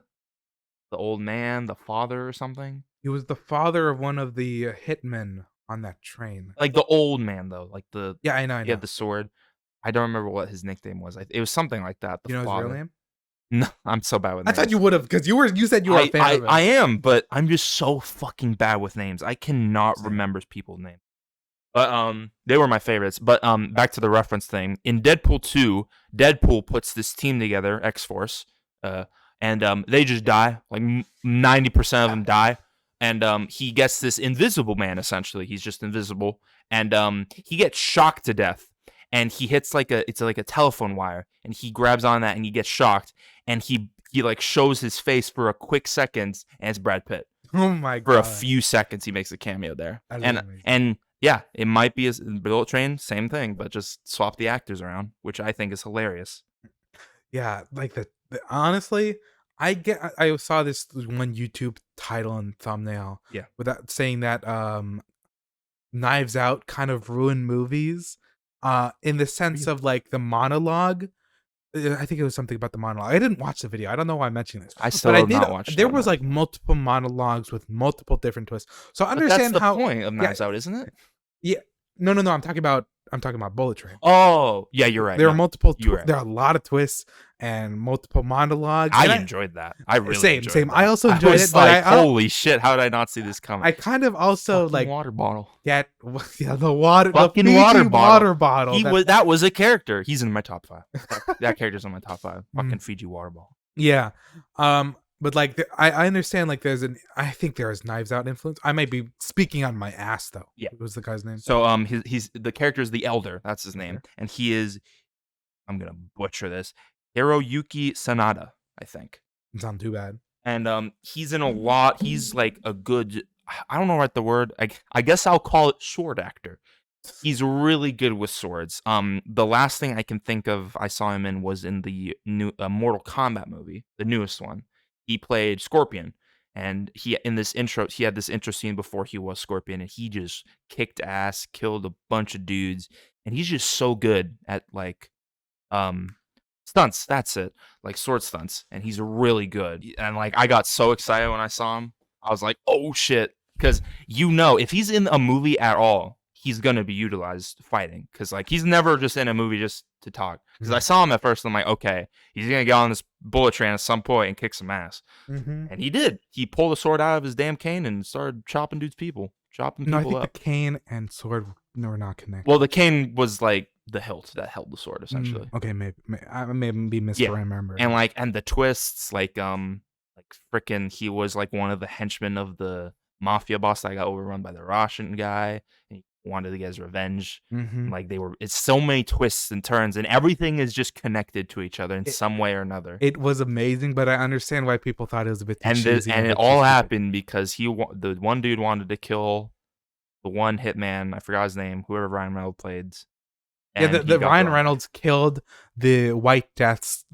old man, the father or something. He was the father of one of the hitmen on that train. Like the old man though, like the yeah, I know. He had the sword. I don't remember what his nickname was. It was something like that. You know his real name? No, I'm so bad with names. I thought you would have, because you said you were a fan of it. I am, but I'm just so fucking bad with names. I cannot remember people's names. But they were my favorites. But back to the reference thing. In Deadpool 2, Deadpool puts this team together, X-Force, and they just die. Like 90% of them die. And he gets this invisible man, essentially. He's just invisible. And he gets shocked to death. And he hits it's like a telephone wire, and he grabs on that, and he gets shocked, and he like shows his face for a quick second, and it's Brad Pitt. Oh my god! For a few seconds, he makes a cameo there, and yeah, it might be a Bullet Train, same thing, but just swap the actors around, which I think is hilarious. Yeah, like honestly, I saw this one YouTube title and thumbnail. Yeah, without saying that Knives Out kind of ruined movies. In the sense of like the monologue. I think it was something about the monologue. I didn't watch the video. I don't know why I'm mentioning this. I still have not watched it. There was like multiple monologues with multiple different twists. So I understand that's the point of Knives Out, isn't it? Yeah. No. I'm talking about Bullet Train. Oh, yeah, you're right. There are multiple. There are a lot of twists and multiple monologues. I enjoyed that. I really enjoyed same. That. I also enjoyed it. Like, holy shit! How did I not see this coming? I kind of also fucking like water bottle. The water. Fucking the water bottle. That was a character. He's in my top 5. That character's in my top 5. Fucking Fiji water bottle. Yeah. But like I understand like I think there is Knives Out influence. I might be speaking on my ass though. Yeah. What was the guy's name? So he's the character is the Elder. That's his name, and he is. I'm gonna butcher this. Hiroyuki Sanada, I think. Doesn't sound too bad. And he's in a lot. He's like a good. I don't know what the word. I guess I'll call it sword actor. He's really good with swords. The last thing I can think of I saw him in was in the new Mortal Kombat movie, the newest one. He played Scorpion, and he had this intro scene before he was Scorpion, and he just kicked ass, killed a bunch of dudes, and he's just so good at like stunts. That's it, like sword stunts, and he's really good. And like I got so excited when I saw him. I was like, oh shit, because if he's in a movie at all, he's gonna be utilized fighting, because like he's never just in a movie just to talk. Because I saw him at first, and I'm like, okay, he's gonna get on this bullet train at some point and kick some ass, and he did. He pulled a sword out of his damn cane and started chopping dudes up. I think the cane and sword were not connected. Well, the cane was like the hilt that held the sword, essentially. Okay, maybe I may be misremembering. And the twists, like frickin' he was like one of the henchmen of the mafia boss that got overrun by the Russian guy, and he wanted to get his revenge. Like it's so many twists and turns, and everything is just connected to each other in some way or another. It was amazing, but I understand why people thought it was a bit too cheesy. And it all happened because the one dude wanted to kill the one hitman. I forgot his name. Whoever Ryan Reynolds played. Yeah, the Ryan Reynolds killed the White Death's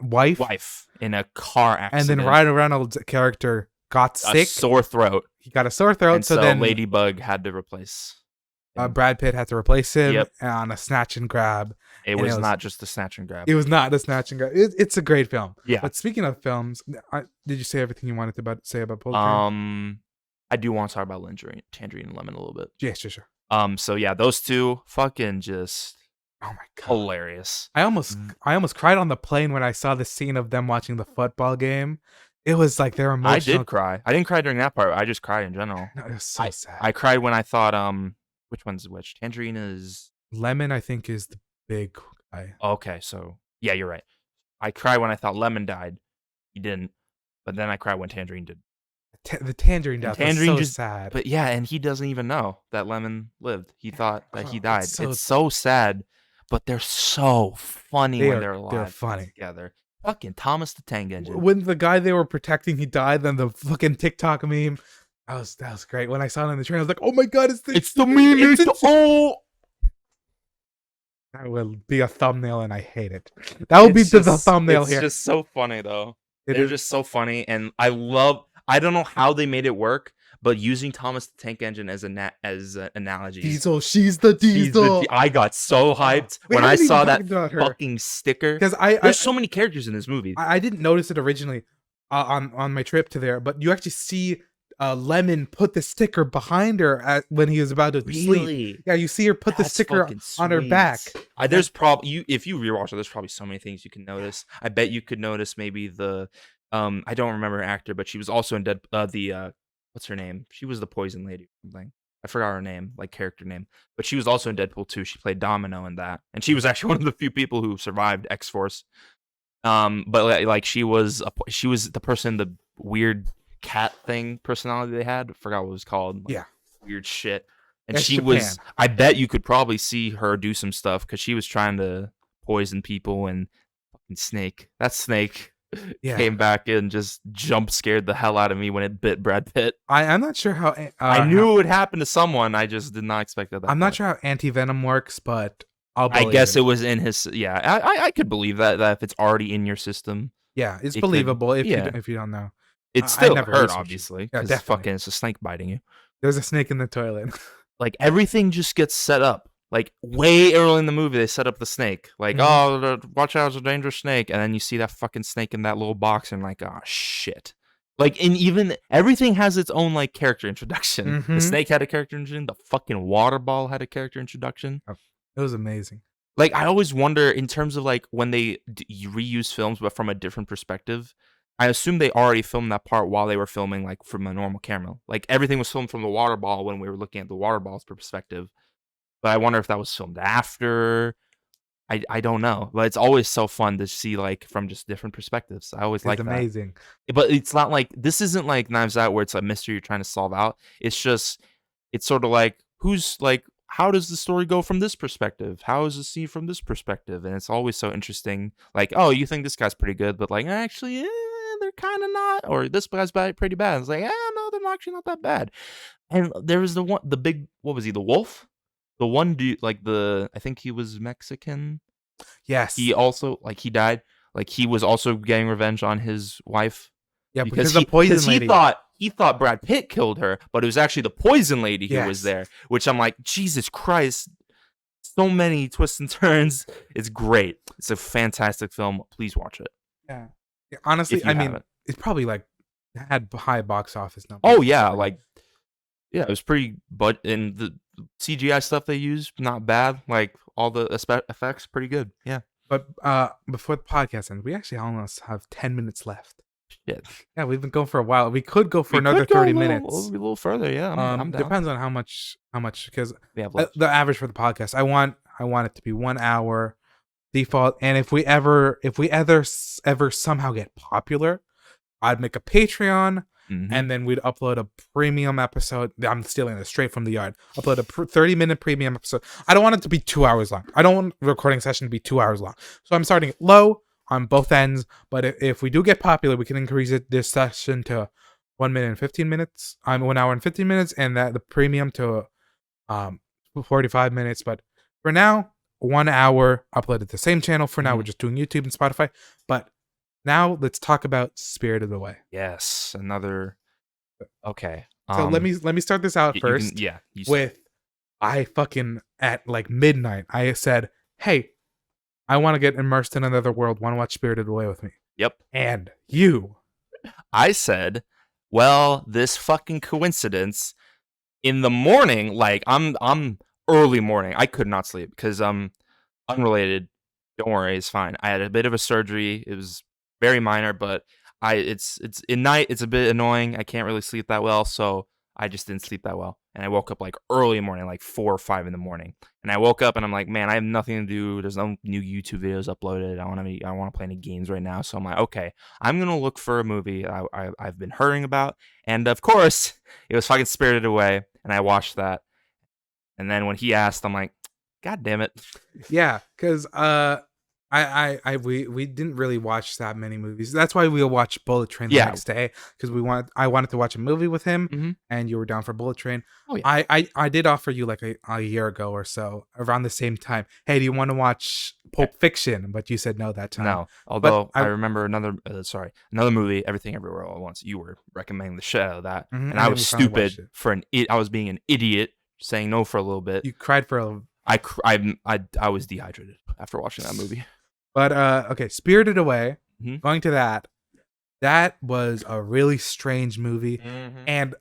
wife in a car accident, and then Ryan Reynolds' character got sick, sore throat. He got a sore throat, and so then Ladybug had to replace. Brad Pitt had to replace him on a snatch and grab, It and was not just the snatch and grab. it was not the snatch and grab. It's a great film. Yeah. But speaking of films, did you say everything you wanted to say about Bullet Train? I do want to talk about Tangerine and Lemon a little bit. Yeah, sure. So yeah, those two fucking just Oh my god, hilarious. I almost cried on the plane when I saw the scene of them watching the football game. It was like their emotional. I did cry. I didn't cry during that part. I just cried in general. No, it was so sad. I cried when I thought which one's which? Tangerine is Lemon, I think, is the big guy. Okay, so yeah, you're right. I cried when I thought Lemon died. He didn't, but then I cried when Tangerine did. The Tangerine death was so sad. But yeah, and he doesn't even know that Lemon lived. He thought that he died. It's so sad, but they're so funny when they're alive. They're funny together. Fucking Thomas the Tank Engine. When the guy they were protecting, he died, then the fucking TikTok meme. That was great. When I saw it on the train, I was like, "Oh my god, it's the meme! That will be a thumbnail, and I hate it. That will be the thumbnail here. It's just so funny, though. They're just so funny, and I don't know how they made it work, but using Thomas the Tank Engine as an analogy. Diesel, she's the Diesel. I got so hyped when I saw that fucking sticker. Because there's so many characters in this movie. I didn't notice it originally on my trip to there, but you actually see Lemon put the sticker behind her when he was about to sleep. Yeah, you see her put the sticker on her back. There's probably if you rewatch it, there's probably so many things you can notice. I bet you could notice maybe the I don't remember her actor, but she was also in what's her name? She was the poison lady or something. I forgot her name, like character name. But she was also in Deadpool 2. She played Domino in that. And she was actually one of the few people who survived X-Force. But like she was the person, the weird cat thing personality they had. I forgot what it was called. Like, yeah. Weird shit. And she was, I bet you could probably see her do some stuff because she was trying to poison people and fucking Snake. That Snake came back and just jump scared the hell out of me when it bit Brad Pitt. I'm not sure how I knew it would happen to someone. I just did not expect that. I'm not sure how anti-venom works, but I guess it was in his. Yeah, I could believe that if it's already in your system. Yeah, it's believable if you don't know. It's still hurt, obviously. Yeah, definitely. It's a snake biting you. There's a snake in the toilet. Like everything just gets set up. Like way early in the movie, they set up the snake. Like, oh, watch out, it's a dangerous snake. And then you see that fucking snake in that little box, and like, oh shit. Like, and even everything has its own like character introduction. The snake had a character introduction. The fucking water ball had a character introduction. Oh, it was amazing. Like, I always wonder in terms of like when they reuse films, but from a different perspective. I assume they already filmed that part while they were filming like from a normal camera. Like everything was filmed from the water ball when we were looking at the water ball's perspective. But I wonder if that was filmed after. I don't know. But it's always so fun to see like from just different perspectives. I always like that. It's amazing. But it's not like this isn't like Knives Out where it's a mystery you're trying to solve out. It's sort of like how does the story go from this perspective? How is the scene from this perspective? And it's always so interesting. Like, oh, you think this guy's pretty good, but like actually they're kind of not, or this guy's pretty bad. It's like, no, they're actually not that bad. And there was the big, what was he, the wolf? The one dude, like I think he was Mexican. Yes. He also, like, he died. Like, he was also getting revenge on his wife. Yeah, because the poison lady. He thought Brad Pitt killed her, but it was actually the poison lady who was there. Which I'm like, Jesus Christ. So many twists and turns. It's great. It's a fantastic film. Please watch it. Yeah. Honestly, I mean, it's probably like had high box office numbers. Oh yeah, like it was pretty. But in the CGI stuff they used, not bad. Like all the effects, pretty good. Yeah. But before the podcast ends, we actually almost have 10 minutes left. Shit. Yeah, we've been going for a while. We could go for another 30 minutes. A little further. Yeah. I'm down. Depends on how much because the average for the podcast. I want it to be 1 hour. Default, and if we ever somehow get popular, I'd make a Patreon, and then we'd upload a premium episode. I'm stealing this straight from the yard. Upload a 30-minute premium episode. I don't want it to be 2 hours long. I don't want the recording session to be 2 hours long. So I'm starting it low on both ends. But if we do get popular, we can increase this session to 1 minute and 15 minutes. 1 hour and 15 minutes, and the premium to 45 minutes. But for now, 1 hour uploaded to the same channel. For now, we're just doing YouTube and Spotify. But now let's talk about Spirited Away. Yes, another. Okay. So let me start this out first. I fucking at like midnight, I said, "Hey, I want to get immersed in another world. Want to watch Spirited Away with me? Yep. And you, I said, well, this fucking coincidence in the morning, like I'm early morning. I could not sleep because unrelated. Don't worry, it's fine. I had a bit of a surgery. It was very minor, but it's in night. It's a bit annoying. I can't really sleep that well, so I just didn't sleep that well. And I woke up like early in the morning, like 4 or 5 in the morning. And I woke up and I'm like, man, I have nothing to do. There's no new YouTube videos uploaded. I don't want to play any games right now. So I'm like, okay, I'm gonna look for a movie I've been hearing about. And of course, it was fucking Spirited Away, and I watched that. And then when he asked, I'm like, God damn it. yeah, because we didn't really watch that many movies. That's why we'll watch Bullet Train the Yeah. next day because I wanted to watch a movie with him, Mhm. and you were down for Bullet Train. Oh yeah. I did offer you like a year ago or so around the same time. Hey, do you want to watch Pulp Fiction? But you said no that time. No, But although I remember another movie, Everything Everywhere All at Once. You were recommending the shit out of that, Mhm, and and I then was we finally watched stupid it. for I was being an idiot, saying no for a little bit. You cried for a. I was dehydrated after watching that movie. But okay, Spirited Away. Mhm. Going to that. That was a really strange movie, Mhm. and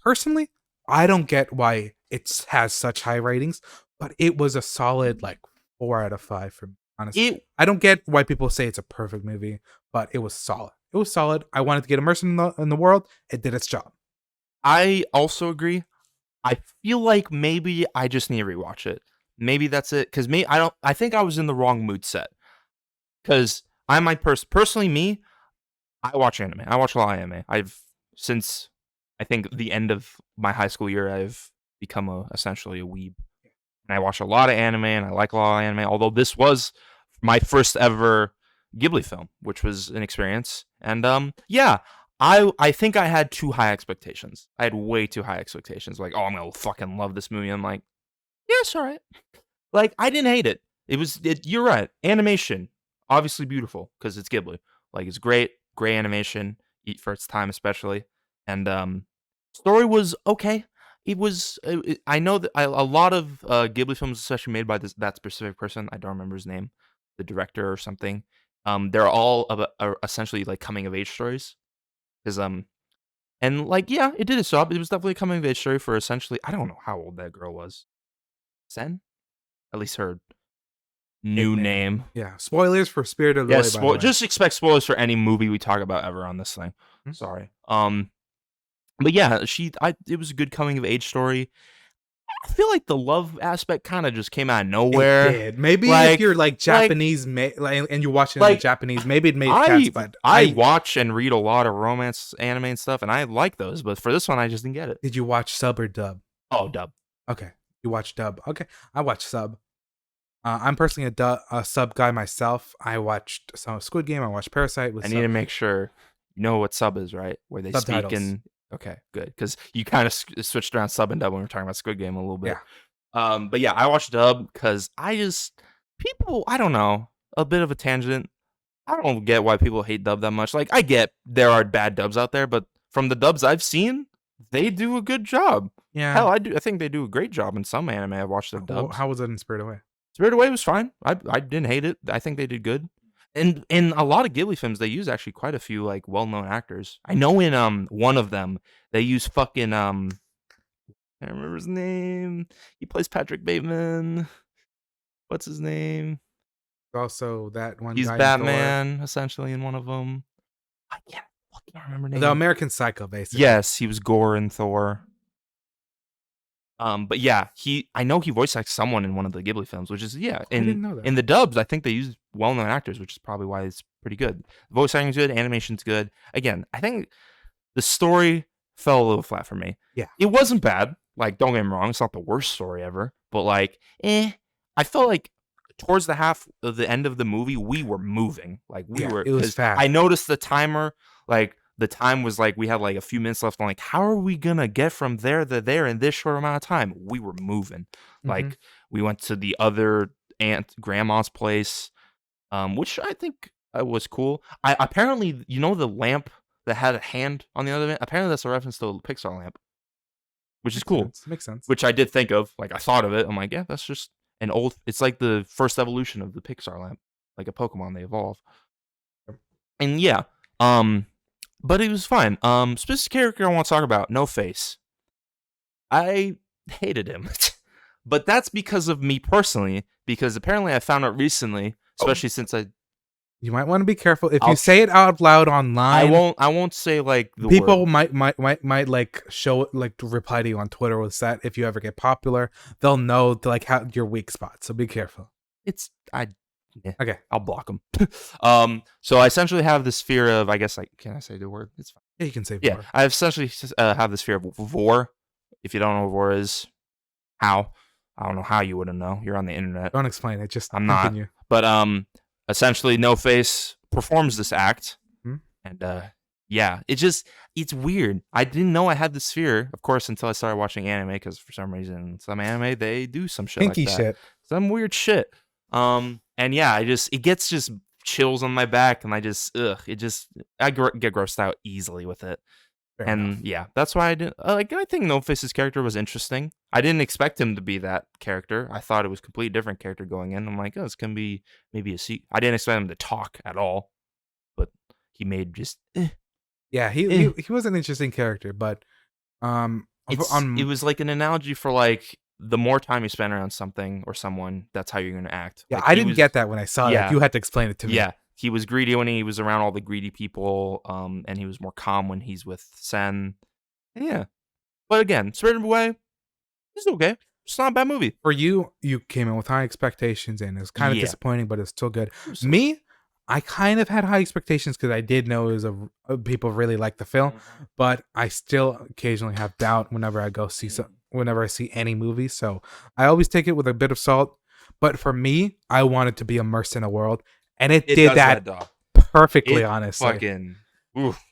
personally, I don't get why it has such high ratings, but it was a solid like 4 out of 5 for me. Honestly, It I don't get why people say it's a perfect movie, but it was solid. It was solid. I wanted to get immersed in the world. It did its job. I also agree. I feel like maybe I just need to rewatch it. Maybe that's it. Because me, I don't. I think I was in the wrong mood set. Because I might personally me. I watch anime. I watch a lot of anime. I've since I think the end of my high school year, I've become essentially a weeb, and I watch a lot of anime, and I like a lot of anime. Although this was my first ever Ghibli film, which was an experience, and yeah, I think I had too high expectations. I had way too high expectations. Like, oh, I'm gonna fucking love this movie. I'm like, yeah, it's alright. Like, I didn't hate it. You're right. Animation, obviously beautiful because it's Ghibli. Like, it's great animation for its time, especially. And story was okay. It was. I know that a lot of Ghibli films, especially made by that specific person, I don't remember his name, the director or something. They're all are essentially like coming of age stories. Because and like yeah, it did its job. It was definitely a coming of age story for essentially. I don't know how old that girl was. Sen, at least her new Nickname. name. Yeah. Spoilers for Spirited Away. Yes, By the way. just expect spoilers for any movie we talk about ever on this thing. Hmm? Sorry. But yeah, it was a good coming of age story. I feel like the love aspect kind of just came out of It nowhere. did. Maybe if Like, you're like like, Japanese, and you watch it in the like Japanese, maybe it made sense. I But I watch and read a lot of romance anime and stuff, and I like those. But for this one, I just didn't get it. did you watch sub or dub? Oh, dub. Okay, you watch dub. Okay, I watch sub. I'm personally a sub guy myself. I watched some Squid Game. I watched Parasite with I need sub. to make sure you know what sub is, right? Where they speak Subtitles. in. Okay, good, because you kind of switched around sub and dub when we were talking about Squid Game a little bit. But yeah, I watched dub because I don't know, a bit of a tangent. I don't get why people hate dub that much. Like, I get there are bad dubs out there, but from the dubs I've seen, they do a good job. Yeah. Hell, I think they do a great job in some anime I've watched their dubs. How was it in Spirited Away? Spirited Away was fine. I didn't hate it. I think they did good. And in a lot of Ghibli films, they use actually quite a few like well-known actors. I know in one of them they use fucking I can't remember his name. He plays Patrick Bateman. What's his name? Also, that one He's guy in Batman essentially in one of them. I can't fucking remember Thor. name. The American Psycho, basically. Yes, he was Gore in Thor. But yeah, I know he voice acts someone in one of the Ghibli films, which is I didn't know that. in the dubs, I think they use well-known actors, which is probably why it's pretty good. Voice acting's good, animation's good. Again, I think the story fell a little flat for me. Yeah. It wasn't bad. Like, don't get me wrong, it's not the worst story ever, but like, I felt like towards the end of the movie, we were moving. Like It was 'cause fast. I noticed the timer, like the time was like we had like a few minutes left. I'm like, how are we gonna get from there to there in this short amount of time? We were moving. Like, we went to the other grandma's place, which I think was cool. I apparently, the lamp that had a hand on the other end. Apparently, that's a reference to the Pixar lamp, which is cool. Makes sense. Which I did think of. Like, I thought of it. I'm like, yeah, that's just an old. It's like the first evolution of the Pixar lamp. like a Pokemon. They evolve. And yeah, but it was fine. Specific character I want to talk about, No Face. I hated him, but that's because of me personally. Because apparently I found out recently, Oh, especially since you might want to be careful if you I'll say it out loud I online. won't say like the People word. might like show like reply to you on Twitter with that. If you ever get popular, they'll know to like how your weak spots. So be careful. It's I. Yeah, Okay, I'll block them. So I essentially have this fear of. I guess like can I say the word? It's fine. yeah, you can say Yeah, more. I essentially have this fear of vor. If you don't know what vor is, how? I don't know how you wouldn't know. You're on the internet. Don't explain it. Just I'm not. continue. But essentially, No Face performs this act, Hmm? and yeah, it's weird. I didn't know I had this fear, of course, until I started watching anime. Because for some reason, some anime they do some shit like Pinky that, shit. some weird shit. And yeah, it gets just chills on my back, and I get grossed out easily with it. Fair And enough. yeah, that's why I didn't like. I think No Face's character was interesting. I didn't expect him to be that character. I thought it was a completely different character going in. I'm like, oh, it's gonna be maybe a sequel. I didn't expect him to talk at all, but he made just. Yeah, Eh. he was an interesting character, but It was like an analogy for like the more time you spend around something or someone, that's how you're gonna act. yeah, Like I he didn't was, get that when I saw that. yeah, You had to explain it to me. yeah. He was greedy when he was around all the greedy people, and he was more calm when he's with Sen. And yeah, but again, Spirited Away, it's okay. It's not a bad movie. For you, you came in with high expectations, and it was kind of Yeah. disappointing, but it's still good. It was- Me, I kind of had high expectations because I did know it was people really like the film, but I still occasionally have doubt whenever I go see whenever I see any movie. So I always take it with a bit of salt. But for me, I wanted to be immersed in a world, and it It did does that dog. perfectly. It Honestly, fucking. Oof.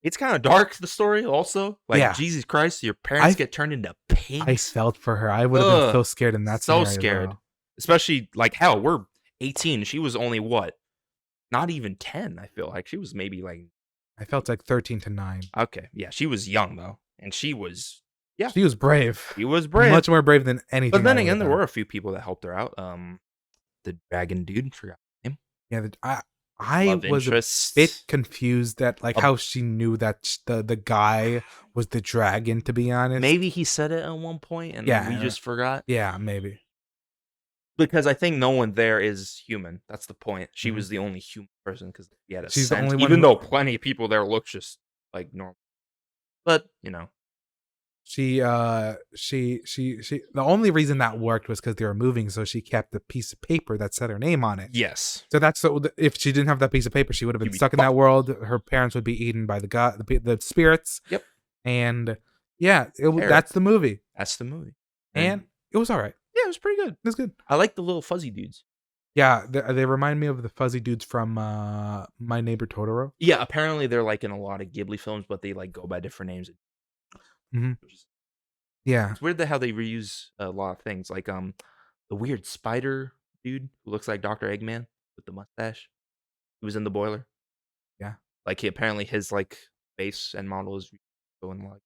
It's kind of dark, the story, also. Like, yeah, Jesus Christ, your parents I get turned into I pigs. felt for her. I would have been so Ugh. scared in that So scenario. scared. Though. Especially, like, hell, we're 18. She was only what? Not even 10, I feel like. She was maybe like. I felt like 13 to 9. Okay. Yeah, she was young, though. And she was. Yeah. She was brave. She was brave. Much more brave than anything. But then I again, there would've were a few people that helped her out. The dragon dude, forgot his name. done. Yeah, I Love was interest. a bit confused at like A- how she knew that the guy was the dragon. To be honest, Maybe he said it at one point, and Yeah, we just forgot. yeah, maybe. Because I think no one there is human. That's the point. She Mhm. was the only human person because he had a She's the sense. only one Even who- though plenty of people there look just like normal. But, you know. She the only reason that worked was because they were moving, so she kept the piece of paper that said her name on it. Yes. So that's if she didn't have that piece of paper, she would have been She'd be stuck in that world. Her parents would be eaten by the spirits. Yep. And yeah, Fair. that's the movie, That's the movie. and it was all right. yeah, it was pretty good. It was good. I like the little fuzzy dudes. Yeah, they remind me of the fuzzy dudes from My Neighbor Totoro. Yeah, apparently they're like in a lot of Ghibli films, but they like go by different names. Mhm. Yeah, It's weird that how they reuse a lot of things. Like the weird spider dude who looks like Dr. Eggman with the mustache. He was in the boiler. Yeah. Like apparently his like face and model is going like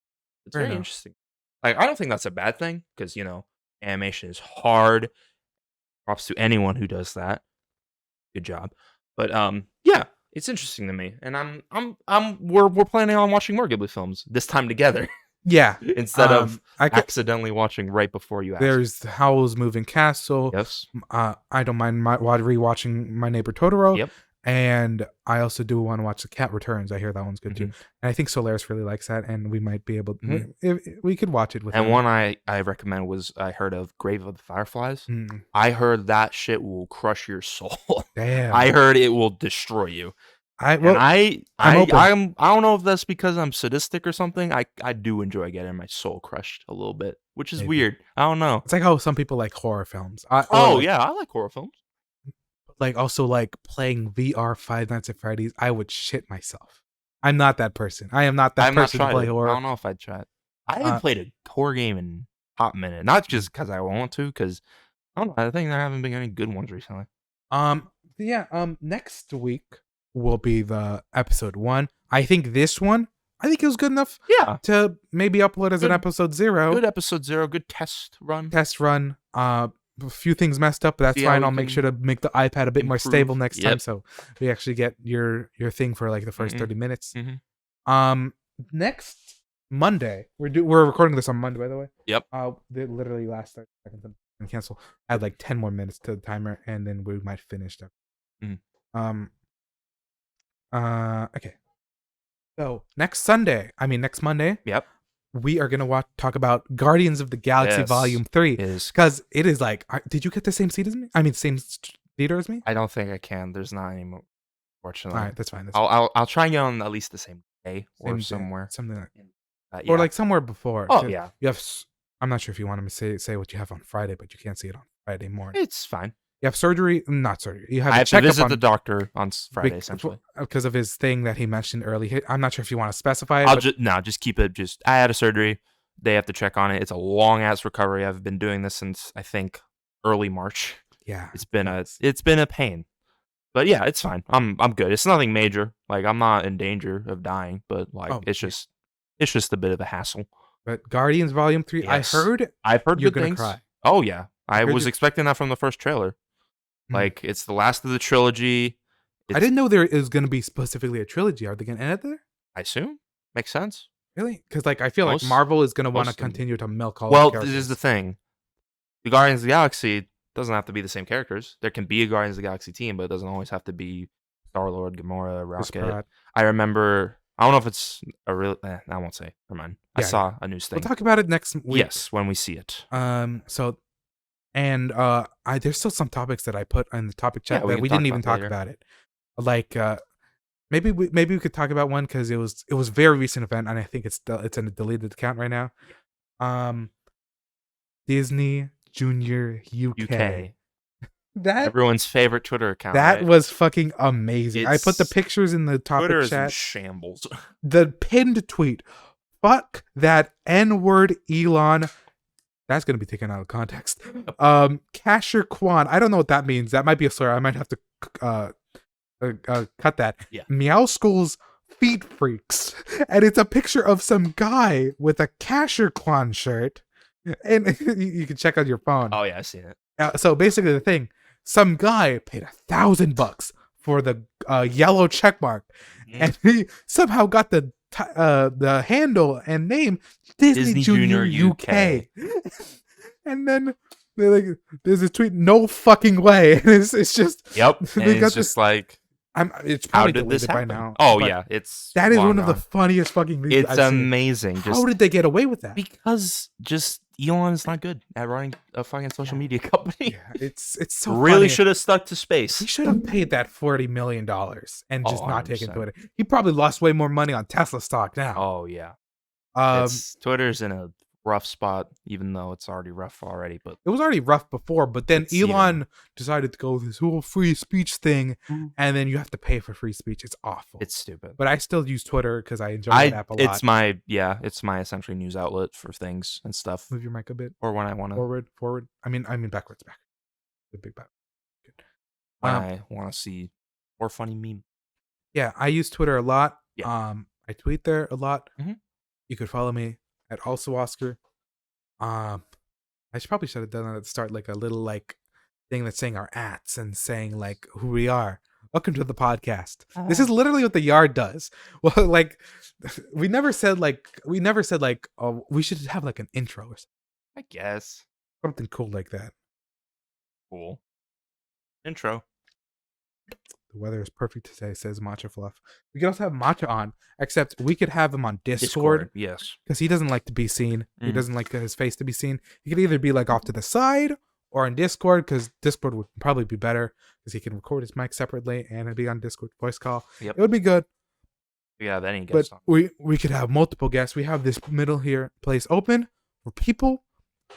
it's Fair very enough. interesting. Like I don't think that's a bad thing because you know animation is hard. Props to anyone who does that. Good job. But yeah, it's interesting to me, and we're planning on watching more Ghibli films this time together yeah. instead of I could, accidentally watching right before you asked. there's Howl's Moving Castle. Yes. I don't mind rewatching My Neighbor Totoro. Yep. And I also do want to watch The Cat Returns. I hear that one's good too. Mhm. And I think Solaris really likes that, and we might be able. Mhm. If we could watch it with. And him. one I recommend was I heard of Grave of the Fireflies. Mm, I heard that shit will crush your soul. damn. I heard it will destroy you. I And well. I open. don't know if that's because I'm sadistic or something. I do enjoy getting my soul crushed a little bit, which is Maybe. weird. I don't know. It's like how some people like horror films. Yeah, I like horror films. Like also like playing VR Five Nights at Freddy's. I would shit myself. I'm not that person. I am not that I've not person to tried play it. horror. I don't know if I'd try it. I haven't played a horror game in a hot minute. Not just because I want to, because I don't know. I think there haven't been any good ones recently. Next week will be the episode 1. I think this one, I think it was good enough Yeah. to maybe upload as an Good- episode 0. Good episode 0. Good test run. Test run. a few things messed up, but that's See how fine. we I'll make sure can to make the iPad a bit more stable improve. next time, Yep. so we actually get your thing for like the first 30 minutes. Mhm. Um, next Monday, we're recording this on Monday, by the way. Yep. The literally last 30 seconds and cancel. I had like 10 more minutes to the timer, and then we might finish that. Mhm. Okay. So next Monday, Yep. we are gonna talk about Guardians of the Galaxy Yes. Volume 3, Is because it is like, did you get the same seat as me? I mean, same theater as me? I don't think I can. There's not any more, All fortunately. right, that's fine. I'll try and get on at least the same day Same or day, somewhere. something like, or Yeah. like somewhere before. Oh 'Cause yeah. you have. I'm not sure if you want to say what you have on Friday, but you can't see it on Friday morning. It's fine. You have surgery, not surgery. You have I a have to checkup visit on the doctor on Friday, essentially. because of his thing that he mentioned early. I'm not sure if you want to specify it. I'll just keep it. I had a surgery. They have to check on it. It's a long ass recovery. I've been doing this since I think early March. Yeah, It's been a pain. But yeah, it's fine. I'm good. It's nothing major. Like I'm not in danger of dying, but like it's just a bit of a hassle. But Guardians Volume 3, Yes. I've heard you're good gonna things. cry. Oh yeah. I heard was you're- expecting that from the first trailer. Like it's the last of the trilogy. I didn't know there is going to be specifically a trilogy. Are they going to end it there? I assume makes sense. Really? Because like I feel like Most- Marvel is going to want to most of them. continue to milk all Well, the this characters. is the thing. The Guardians of the Galaxy doesn't have to be the same characters. There can be a Guardians of the Galaxy team, but it doesn't always have to be Star-Lord, Gamora, Chris Rocket. Pratt. I remember. I don't know if it's a real. I won't say. Never mind. I Yeah, saw a news thing. We'll talk about it next week. Yes, when we see it. So, and there's still some topics that I put in the topic chat Yeah, we that can we talk didn't even about talk later. about it. Like maybe we could talk about one because it was a very recent event, and I think it's in a deleted account right now. Disney Junior UK. UK. That Everyone's favorite Twitter account. that right? was fucking amazing. I put the It's- pictures in the topic Twitter is in chat. shambles. The pinned tweet. Fuck that N-word Elon. That's gonna be taken out of context. Casher Kwan. I don't know what that means. That might be a slur. I might have to cut that. Yeah. Meow School's feet freaks, and it's a picture of some guy with a Casher Kwan shirt, and you can check on your phone. Oh yeah, I've seen it. So basically, the thing, some guy paid $1,000 for the yellow check mark, and he somehow got the handle and name Disney Junior UK. And then there's a tweet, no fucking way. And it's just Yep. they And got it's just like, it's how probably did this deleted by happen? now. Oh but yeah, it's that is long one of the gone. funniest fucking things It's I've seen. amazing. How did they get away with that? Because just Elon's not good at running a fucking social media company. Yeah, it's so really funny. should have stuck to space. He should have paid that $40 million and just Oh, not taken 100%. Twitter. He probably lost way more money on Tesla stock now. Oh yeah. It Twitter's in a rough spot, even though it's already rough already. But was already rough before, but then It's even- Elon decided to go this whole free speech thing, Mm. and then you have to pay for free speech. It's awful. it's stupid. But I still use Twitter because I enjoy that app a lot. It's my essentially news outlet for things and stuff. Move your mic a bit Or when I want to forward. I mean backwards, back. The big back. Good. when I want to see more funny meme. Yeah, I use Twitter a lot. Yeah. I tweet there a lot. Mhm. You could follow me at also Oscar. I probably should have done that at the start, like a little like thing that's saying our ats and saying like who we are. Welcome to the podcast. This is literally what the yard does. Well, like we never said oh, we should have like an intro or I guess. something cool like that. Cool. Intro. The weather is perfect today, says Matcha Fluff. We could also have Matcha on, except we could have him on Discord. Yes. Because he doesn't like to be seen. He Mhm. doesn't like his face to be seen. He could either be like off to the side or on Discord, because Discord would probably be better because he can record his mic separately and it'd be on Discord voice call. Yep. It would be good. If you have any But guests on. we could have multiple guests. We have this middle here place open for people.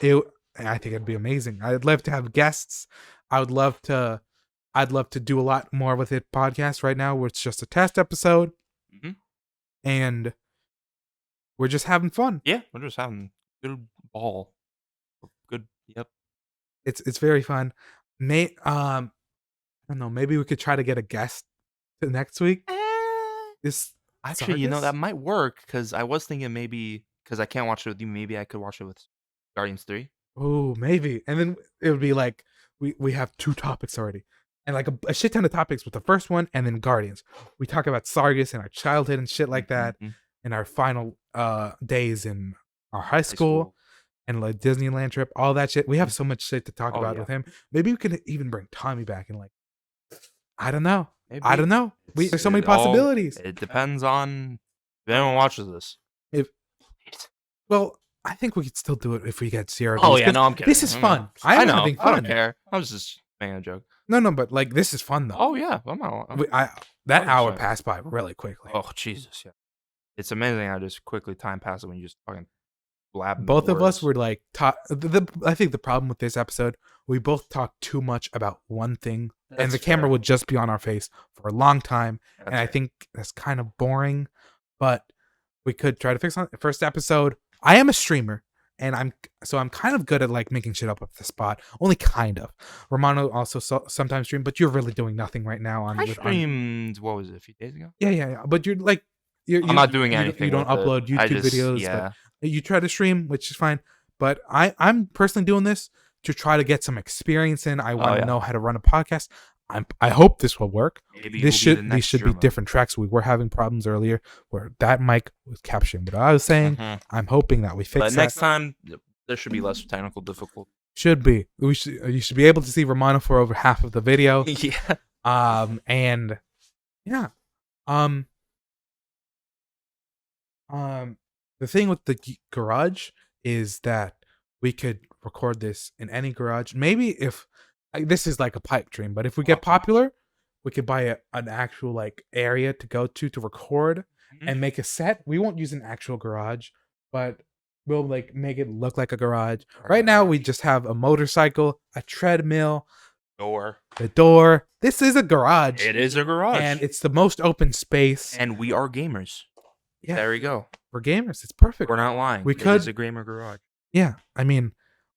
I think it'd be amazing. I'd love to have guests. I'd love to do a lot more with it podcast right now where it's just a test episode. Mhm. And we're just having fun. Yeah, we're just having good ball. Good. Yep. It's very fun. I don't know, maybe we could try to get a guest to next week. This Actually, that Sargus? might work because I was thinking maybe because I can't watch it with you, maybe I could watch it with Guardians 3. Oh, maybe. And then it would be like we have 2 topics already. And like a shit ton of topics with the first one and then Guardians. We talk about Sargus and our childhood and shit like that Mhm. and our final days in our high High school school. and like Disneyland trip, all that shit. We have Mhm. so much shit to talk Oh, about yeah. with him. Maybe we could even bring Tommy back and like I don't know. I Maybe. don't know. There's so many It all possibilities. it depends on if anyone watches this. If well, I think we could still do it if we get zero Oh, views yeah, because no, I'm kidding. this is fun. I I'm know. having I don't fun. care. I was just making a joke. No, but like this is fun though. Oh, yeah. I'm not That hour 100%. passed by really quickly. Oh, Jesus, yeah. It's amazing how just quickly time passes when you just fucking blab Both of us words. were like, I think the problem with this episode, we both talked too much about one thing, and That's the camera fair. would just be on our face for a long time, That's and I fair. think that's kind of boring. But we could try to fix it. First episode, I am a streamer, and I'm kind of good at like making shit up the spot. Only kind of. Romano also sometimes stream, but you're really doing nothing right now on. I on streamed, what was it, a few days ago? yeah. But you're like, I'm not doing you anything don't with it. upload I YouTube just videos, yeah. but you try to stream, which is fine. But I'm personally doing this to try to get some experience in. I want to yeah. know how to run a podcast. I hope this will work. Maybe These you'll be the should next be German. different tracks. We were having problems earlier where that mic was capturing what I was saying. Mhm. I'm hoping that we fix But that. next time, there should be less technical difficulty. Should be. You should be able to see Romano for over half of the video. Yeah. And yeah. The thing with the garage is that we could record this in any garage. Maybe if this is like a pipe dream, but if we get Okay. popular, we could buy an actual like area to go to record Mhm. and make a set. We won't use an actual garage, but we'll like make it look like a garage. Right now, we just have a motorcycle, a treadmill, Door. a door. This is a garage. It is a garage. And it's the most open space. And we are gamers. Yeah. There we go. We're gamers. It's perfect. We're not lying. We It could- is a gamer garage. Yeah, I mean,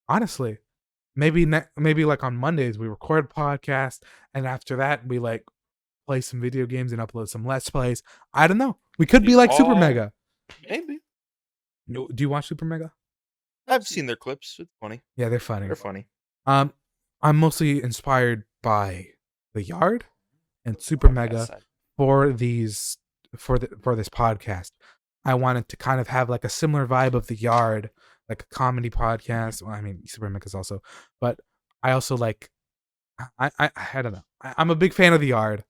honestly, maybe maybe like on Mondays we record a podcast, and after that we like play some video games and upload some Let's Plays. I don't know. We could be like Super Oh. Mega. Maybe. Do you watch Super Mega? I've seen their clips. It's funny. Yeah, they're funny. They're funny. I'm mostly inspired by The Yard and Super Mega for these for this podcast. I wanted to kind of have like a similar vibe of The Yard, like a comedy podcast. Well, I mean, Super Mega's also, but I also like I don't know. I'm a big fan of The Yard.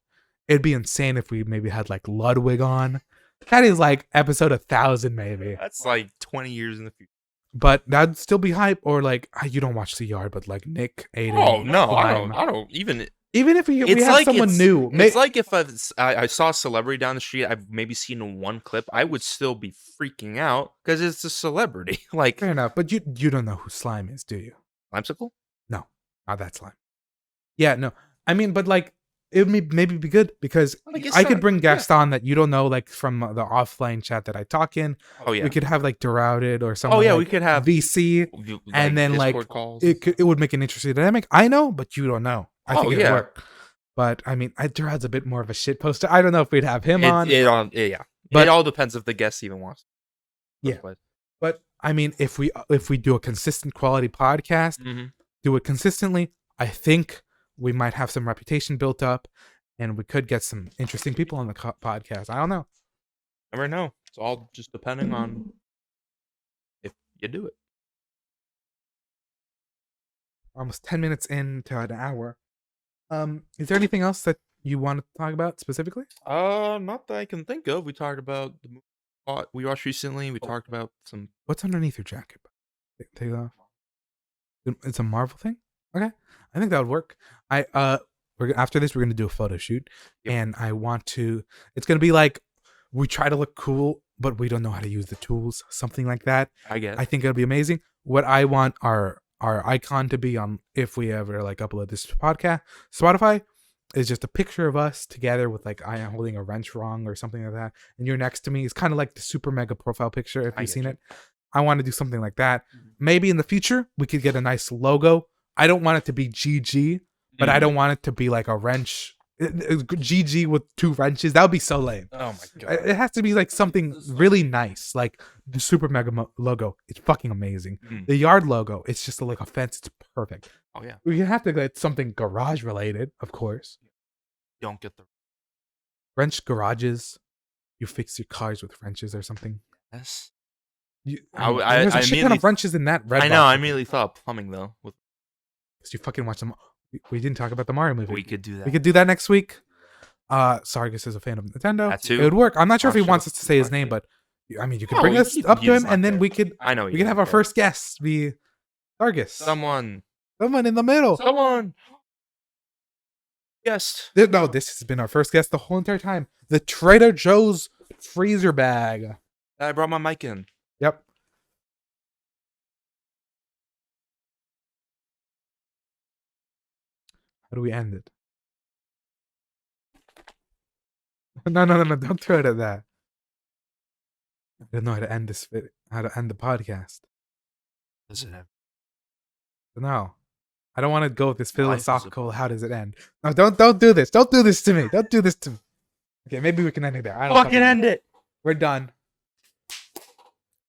It'd be insane if we maybe had like Ludwig on. That is like episode 1,000 maybe. That's like 20 years in the future. But that'd still be hype. Or like you don't watch The Yard, but like Nick, Aiden. Oh no, I Lime. don't even. Even if we have like someone new, It's like if I saw a celebrity down the street, I've maybe seen one clip, I would still be freaking out because it's a celebrity. Like fair enough. But you don't know who Slime is, do you? Limesicle? No, not that Slime. Yeah, no. I mean, but like it would maybe be good because Like it's I could not- bring yeah. guests on that you don't know, like from the offline chat that I talk in. Oh yeah. We could have like Derouted or someone. Oh yeah, like we could have VC. And then, like, Discord calls. It would make an interesting dynamic. I know, but you don't know. I Oh, think it'd yeah. work. But I mean, Derout's a bit more of a shit poster. I don't know if we'd have him on. Yeah. But- it all depends if the guest even wants. Yeah. But I mean, if we do a consistent quality podcast, Mm-hmm. do it consistently, I think we might have some reputation built up, and we could get some interesting people on the podcast. I don't know. Never know. It's all just depending on if you do it. Almost 10 minutes into an hour. Is there anything else that you want to talk about specifically? Not that I can think of. We talked about the movie we watched recently. We talked about some. What's underneath your jacket? Take it off. It's a Marvel thing. Okay, I think that would work. After this, we're gonna do a photo shoot, Yep. and I want to. It's gonna be like we try to look cool, but we don't know how to use the tools. Something like that. I guess. I think it'll be amazing. What I want our icon to be on, if we ever like upload this to podcast, Spotify, is just a picture of us together with like I am holding a wrench wrong or something like that, and you're next to me. It's kind of like the Super Mega profile picture if I you've get seen you. it. I want to do something like that. Maybe in the future we could get a nice logo. I don't want it to be GG, but I don't want it to be like a wrench. GG with 2 wrenches. That would be so lame. Oh my god. It has to be like something really nice, like the Super Mega logo. It's fucking amazing. The Yard logo, it's just like a fence. It's perfect. Oh yeah. We have to get something garage related, of course. Don't get the Wrench garages. You fix your cars with wrenches or something. yes. There's a shit ton of wrenches in that red I know. box. I immediately thought plumbing though. Because you fucking watch them. We didn't talk about the Mario movie. We could do that. We could do that next week. Sargus is a fan of Nintendo. That too. It would work. I'm not sure if he Sure. wants us to say his name, but I mean, you could No, bring us up to he's him, not and then there. we could I know. we could have our first guest be Sargus. Someone Someone in the middle. Someone. Yes. No, this has been our first guest the whole entire time. The Trader Joe's freezer bag. I brought my mic in. Yep. How do we end it? No, don't throw it at that. I don't know how to end this how to end the podcast. Does it have? No. I don't want to go with this Life is a philosophical how does it end. No, don't do this. Don't do this to me. Don't do this to me. Okay, maybe we can end it there. I don't Fucking end it. We're done.